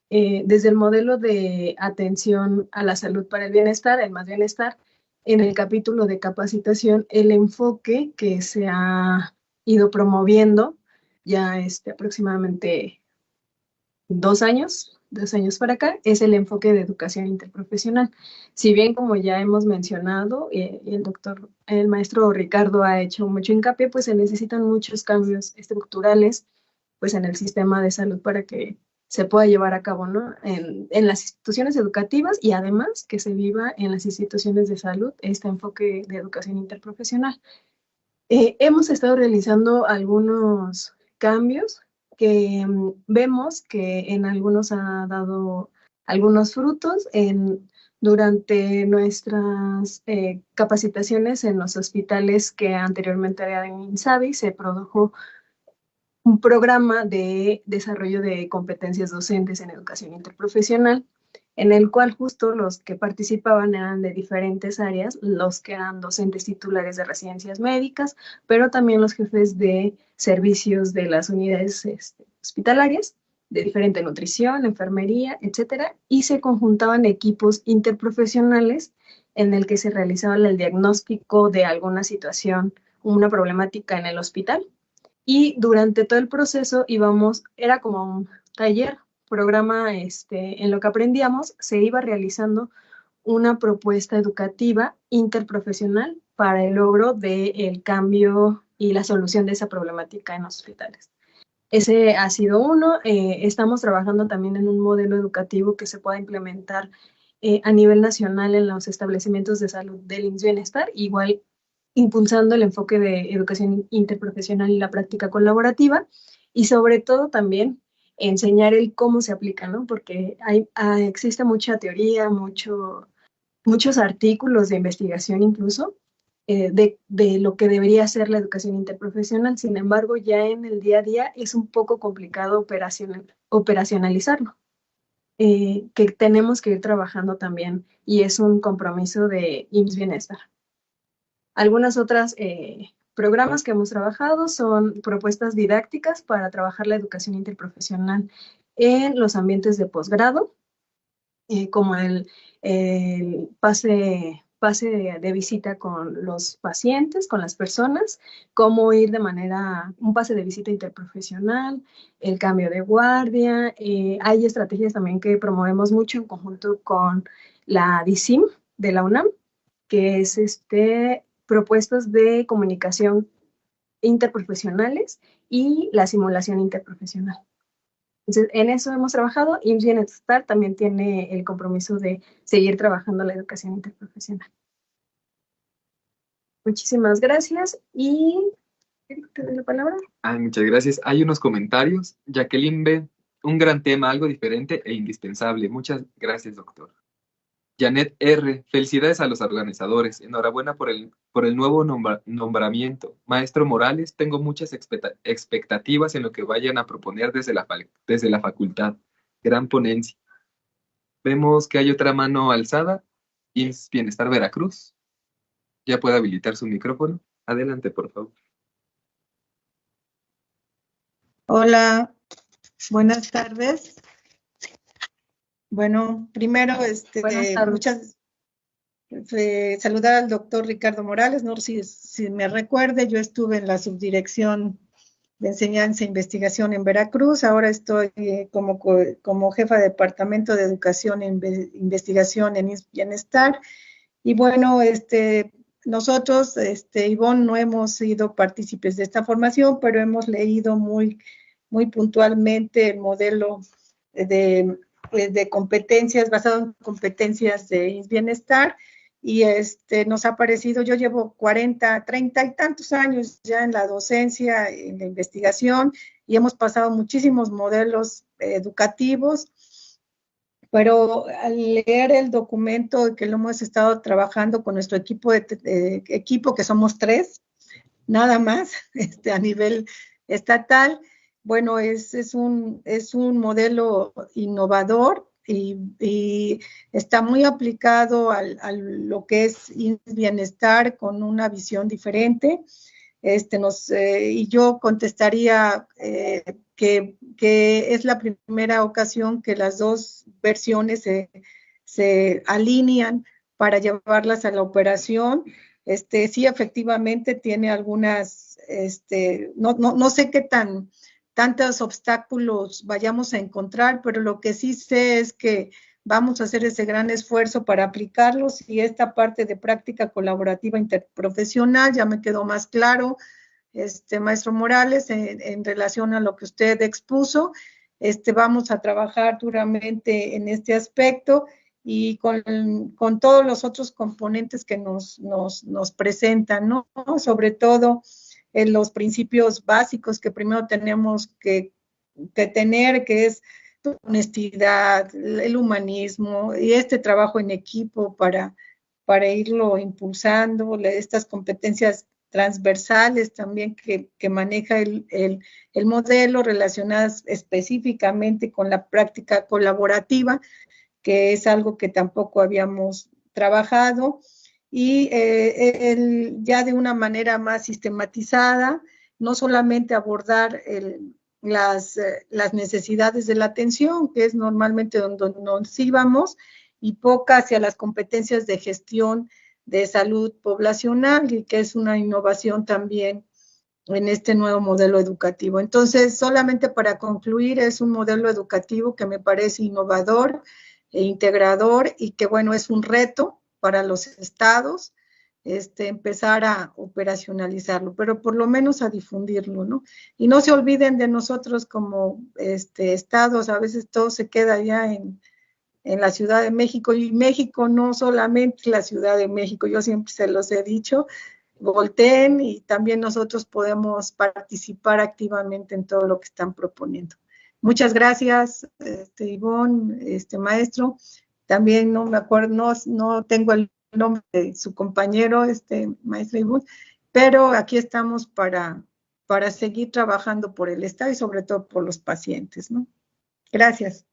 desde el modelo de atención a la salud para el bienestar, el más bienestar, en el capítulo de capacitación, el enfoque que se ha ido promoviendo ya aproximadamente 2 años para acá, es el enfoque de educación interprofesional. Si bien, como ya hemos mencionado, y el maestro Ricardo ha hecho mucho hincapié, pues se necesitan muchos cambios estructurales pues en el sistema de salud para que se pueda llevar a cabo, ¿no? En las instituciones educativas y además que se viva en las instituciones de salud este enfoque de educación interprofesional. Hemos estado realizando algunos cambios que vemos que en algunos ha dado algunos frutos. Durante nuestras capacitaciones en los hospitales que anteriormente eran INSABI, se produjo un programa de desarrollo de competencias docentes en educación interprofesional en el cual justo los que participaban eran de diferentes áreas, los que eran docentes titulares de residencias médicas, pero también los jefes de servicios de las unidades hospitalarias, de diferente nutrición, enfermería, etcétera, y se conjuntaban equipos interprofesionales en el que se realizaba el diagnóstico de alguna situación, una problemática en el hospital. Y durante todo el proceso íbamos, era como un taller, programa, en lo que aprendíamos, se iba realizando una propuesta educativa interprofesional para el logro del cambio y la solución de esa problemática en los hospitales. Ese ha sido uno. Estamos trabajando también en un modelo educativo que se pueda implementar a nivel nacional en los establecimientos de salud del IMSS Bienestar, igual impulsando el enfoque de educación interprofesional y la práctica colaborativa, y sobre todo también enseñar el cómo se aplica, ¿no? Porque existe mucha teoría, muchos artículos de investigación incluso, de lo que debería ser la educación interprofesional. Sin embargo, ya en el día a día es un poco complicado operacionalizarlo, que tenemos que ir trabajando también, y es un compromiso de IMSS Bienestar. Algunas otras programas que hemos trabajado son propuestas didácticas para trabajar la educación interprofesional en los ambientes de posgrado, como el pase de visita con los pacientes, con las personas, cómo ir de un pase de visita interprofesional, el cambio de guardia. Hay estrategias también que promovemos mucho en conjunto con la DICIM de la UNAM, que es propuestas de comunicación interprofesionales y la simulación interprofesional. Entonces, en eso hemos trabajado. IMSS Bienestar también tiene el compromiso de seguir trabajando la educación interprofesional. Muchísimas gracias y te doy la palabra. Muchas gracias. Hay unos comentarios. Jacqueline B., un gran tema, algo diferente e indispensable. Muchas gracias, doctor. Janet R., felicidades a los organizadores. Enhorabuena por el nuevo nombramiento. Maestro Morales, tengo muchas expectativas en lo que vayan a proponer desde la facultad. Gran ponencia. Vemos que hay otra mano alzada. IMSS Bienestar Veracruz. Ya puede habilitar su micrófono. Adelante, por favor. Hola, buenas tardes. Bueno, primero, saludar al doctor Ricardo Morales, no sé si me recuerde, yo estuve en la subdirección de enseñanza e investigación en Veracruz, ahora estoy como jefa de departamento de educación e investigación en IMSS Bienestar, y bueno, nosotros, Ivonne, no hemos sido partícipes de esta formación, pero hemos leído muy puntualmente el modelo de competencias, basado en competencias de IMSS Bienestar, y nos ha parecido, yo llevo 30 y tantos años ya en la docencia, en la investigación, y hemos pasado muchísimos modelos educativos, pero al leer el documento que lo hemos estado trabajando con nuestro equipo, que somos 3, nada más, a nivel estatal, bueno, es un modelo innovador y está muy aplicado a lo que es IMSS Bienestar con una visión diferente. Y yo contestaría que es la primera ocasión que las dos versiones se alinean para llevarlas a la operación. Sí, efectivamente tiene algunas, no sé qué tantos obstáculos vayamos a encontrar, pero lo que sí sé es que vamos a hacer ese gran esfuerzo para aplicarlos, y esta parte de práctica colaborativa interprofesional ya me quedó más claro, maestro Morales, en relación a lo que usted expuso. Vamos a trabajar duramente en este aspecto y con todos los otros componentes que nos presentan, ¿no? Sobre todo en los principios básicos que primero tenemos que tener, que es la honestidad, el humanismo y trabajo en equipo para irlo impulsando, estas competencias transversales también que maneja el modelo, relacionadas específicamente con la práctica colaborativa, que es algo que tampoco habíamos trabajado, y ya de una manera más sistematizada, no solamente abordar las necesidades de la atención, que es normalmente donde nos íbamos, y poca hacia las competencias de gestión de salud poblacional, y que es una innovación también en este nuevo modelo educativo. Entonces, solamente para concluir, es un modelo educativo que me parece innovador e integrador, y que, bueno, es un reto para los estados empezar a operacionalizarlo, pero por lo menos a difundirlo, ¿no? Y no se olviden de nosotros como estados, a veces todo se queda ya en la Ciudad de México, y México no solamente la Ciudad de México, yo siempre se los he dicho, volteen, y también nosotros podemos participar activamente en todo lo que están proponiendo. Muchas gracias, Ivonne, maestro. También no me acuerdo, no tengo el nombre de su compañero, maestra Ivonne, pero aquí estamos para seguir trabajando por el Estado y sobre todo por los pacientes, ¿no? Gracias.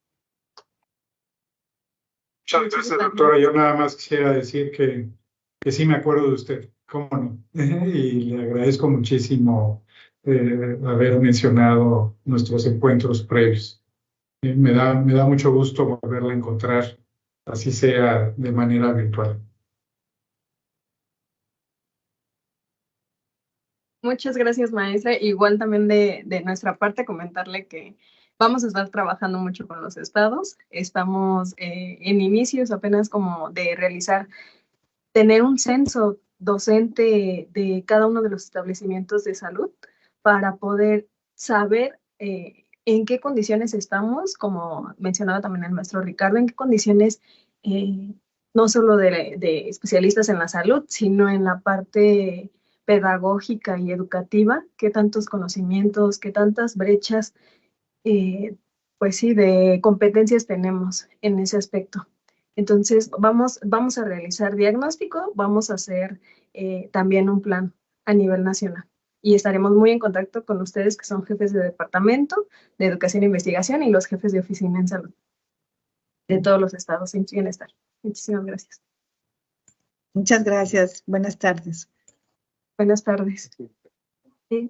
Muchas gracias, doctora. Yo nada más quisiera decir que sí me acuerdo de usted, cómo no. Y le agradezco muchísimo haber mencionado nuestros encuentros previos. Me da mucho gusto volverla a encontrar, así sea de manera virtual. Muchas gracias, maestra. Igual también de nuestra parte comentarle que vamos a estar trabajando mucho con los estados. Estamos en inicios apenas como de tener un censo docente de cada uno de los establecimientos de salud para poder saber en qué condiciones estamos, como mencionaba también el maestro Ricardo, en qué condiciones no solo de especialistas en la salud, sino en la parte pedagógica y educativa, qué tantos conocimientos, qué tantas brechas, pues sí, de competencias tenemos en ese aspecto. Entonces, vamos a realizar diagnóstico, vamos a hacer también un plan a nivel nacional, y estaremos muy en contacto con ustedes, que son jefes de departamento de educación e investigación y los jefes de oficina en salud de todos los estados en bienestar. Muchísimas gracias. Muchas gracias. Buenas tardes. Buenas tardes.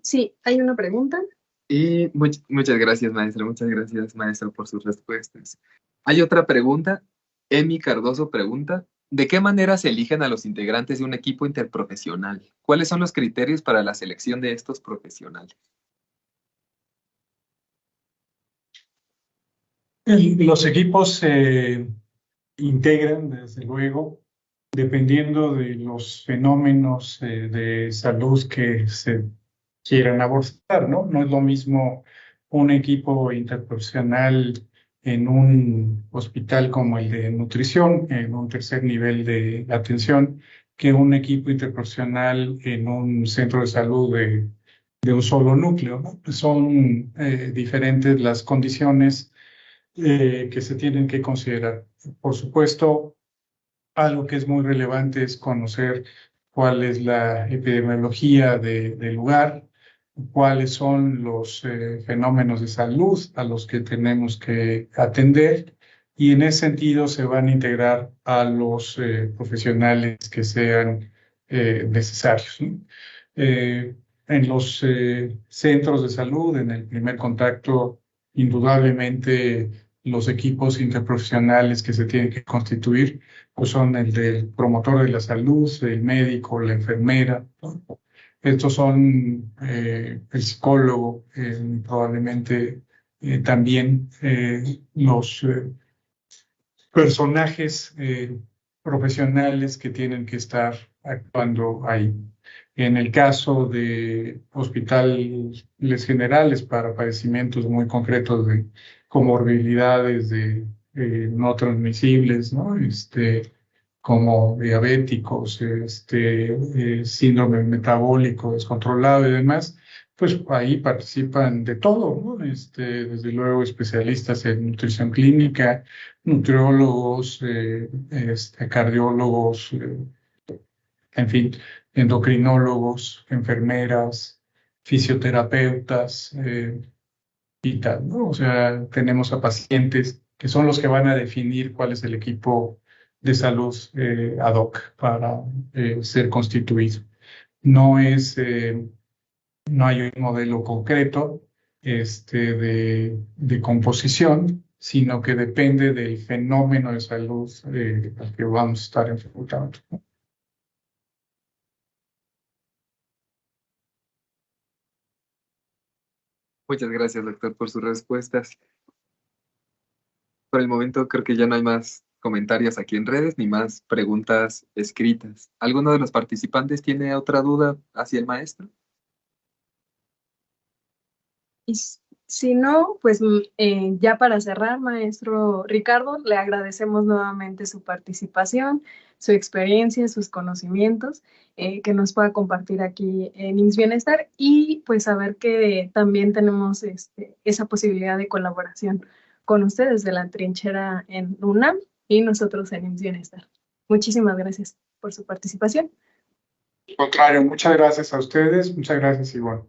Sí, hay una pregunta. Y muchas gracias, maestra. Muchas gracias, maestra, por sus respuestas. Hay otra pregunta. Emi Cardoso pregunta, ¿de qué manera se eligen a los integrantes de un equipo interprofesional? ¿Cuáles son los criterios para la selección de estos profesionales? Los equipos se integran, desde luego, dependiendo de los fenómenos de salud que se quieran abordar, ¿no? No es lo mismo un equipo interprofesional en un hospital como el de nutrición, en un tercer nivel de atención, que un equipo interprofesional en un centro de salud de un solo núcleo, ¿no? Son diferentes las condiciones que se tienen que considerar. Por supuesto, algo que es muy relevante es conocer cuál es la epidemiología del lugar, cuáles son los fenómenos de salud a los que tenemos que atender, y en ese sentido se van a integrar a los profesionales que sean necesarios, ¿no? En los centros de salud, en el primer contacto, indudablemente los equipos interprofesionales que se tienen que constituir pues son el del promotor de la salud, el médico, la enfermera, ¿no? Estos son el psicólogo, probablemente también los personajes profesionales que tienen que estar actuando ahí. En el caso de hospitales generales para padecimientos muy concretos de comorbilidades no transmisibles, ¿no? Como diabéticos, síndrome metabólico descontrolado y demás, pues ahí participan de todo, ¿no? Desde luego especialistas en nutrición clínica, nutriólogos, cardiólogos, en fin, endocrinólogos, enfermeras, fisioterapeutas y tal, ¿no? O sea, tenemos a pacientes que son los que van a definir cuál es el equipo de salud ad hoc para ser constituido. No hay un modelo concreto de composición, sino que depende del fenómeno de salud al que vamos a estar enfrentando. Muchas gracias, doctor, por sus respuestas. Por el momento creo que ya no hay más comentarios aquí en redes ni más preguntas escritas. ¿Alguno de los participantes tiene otra duda hacia el maestro? Y si no, pues ya para cerrar, maestro Ricardo, le agradecemos nuevamente su participación, su experiencia, sus conocimientos que nos pueda compartir aquí en IMSS Bienestar y pues saber que también tenemos esa posibilidad de colaboración con ustedes de la trinchera en UNAM y nosotros en IMSS Bienestar. Muchísimas gracias por su participación. Al contrario, muchas gracias a ustedes, muchas gracias, Ivonne.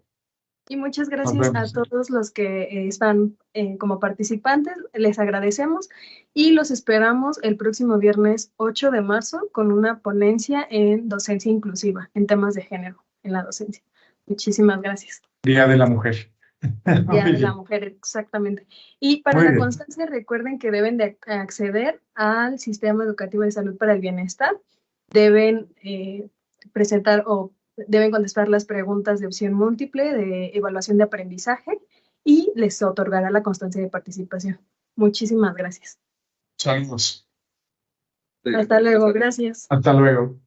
Y muchas gracias a todos los que están como participantes, les agradecemos y los esperamos el próximo viernes 8 de marzo con una ponencia en docencia inclusiva, en temas de género en la docencia. Muchísimas gracias. Día de la Mujer. Día de la Mujer, exactamente. Y para la constancia, recuerden que deben de acceder al Sistema Educativo de Salud para el Bienestar, deben presentar o deben contestar las preguntas de opción múltiple de evaluación de aprendizaje y les otorgará la constancia de participación. Muchísimas gracias. Saludos. Hasta luego, gracias. Hasta luego.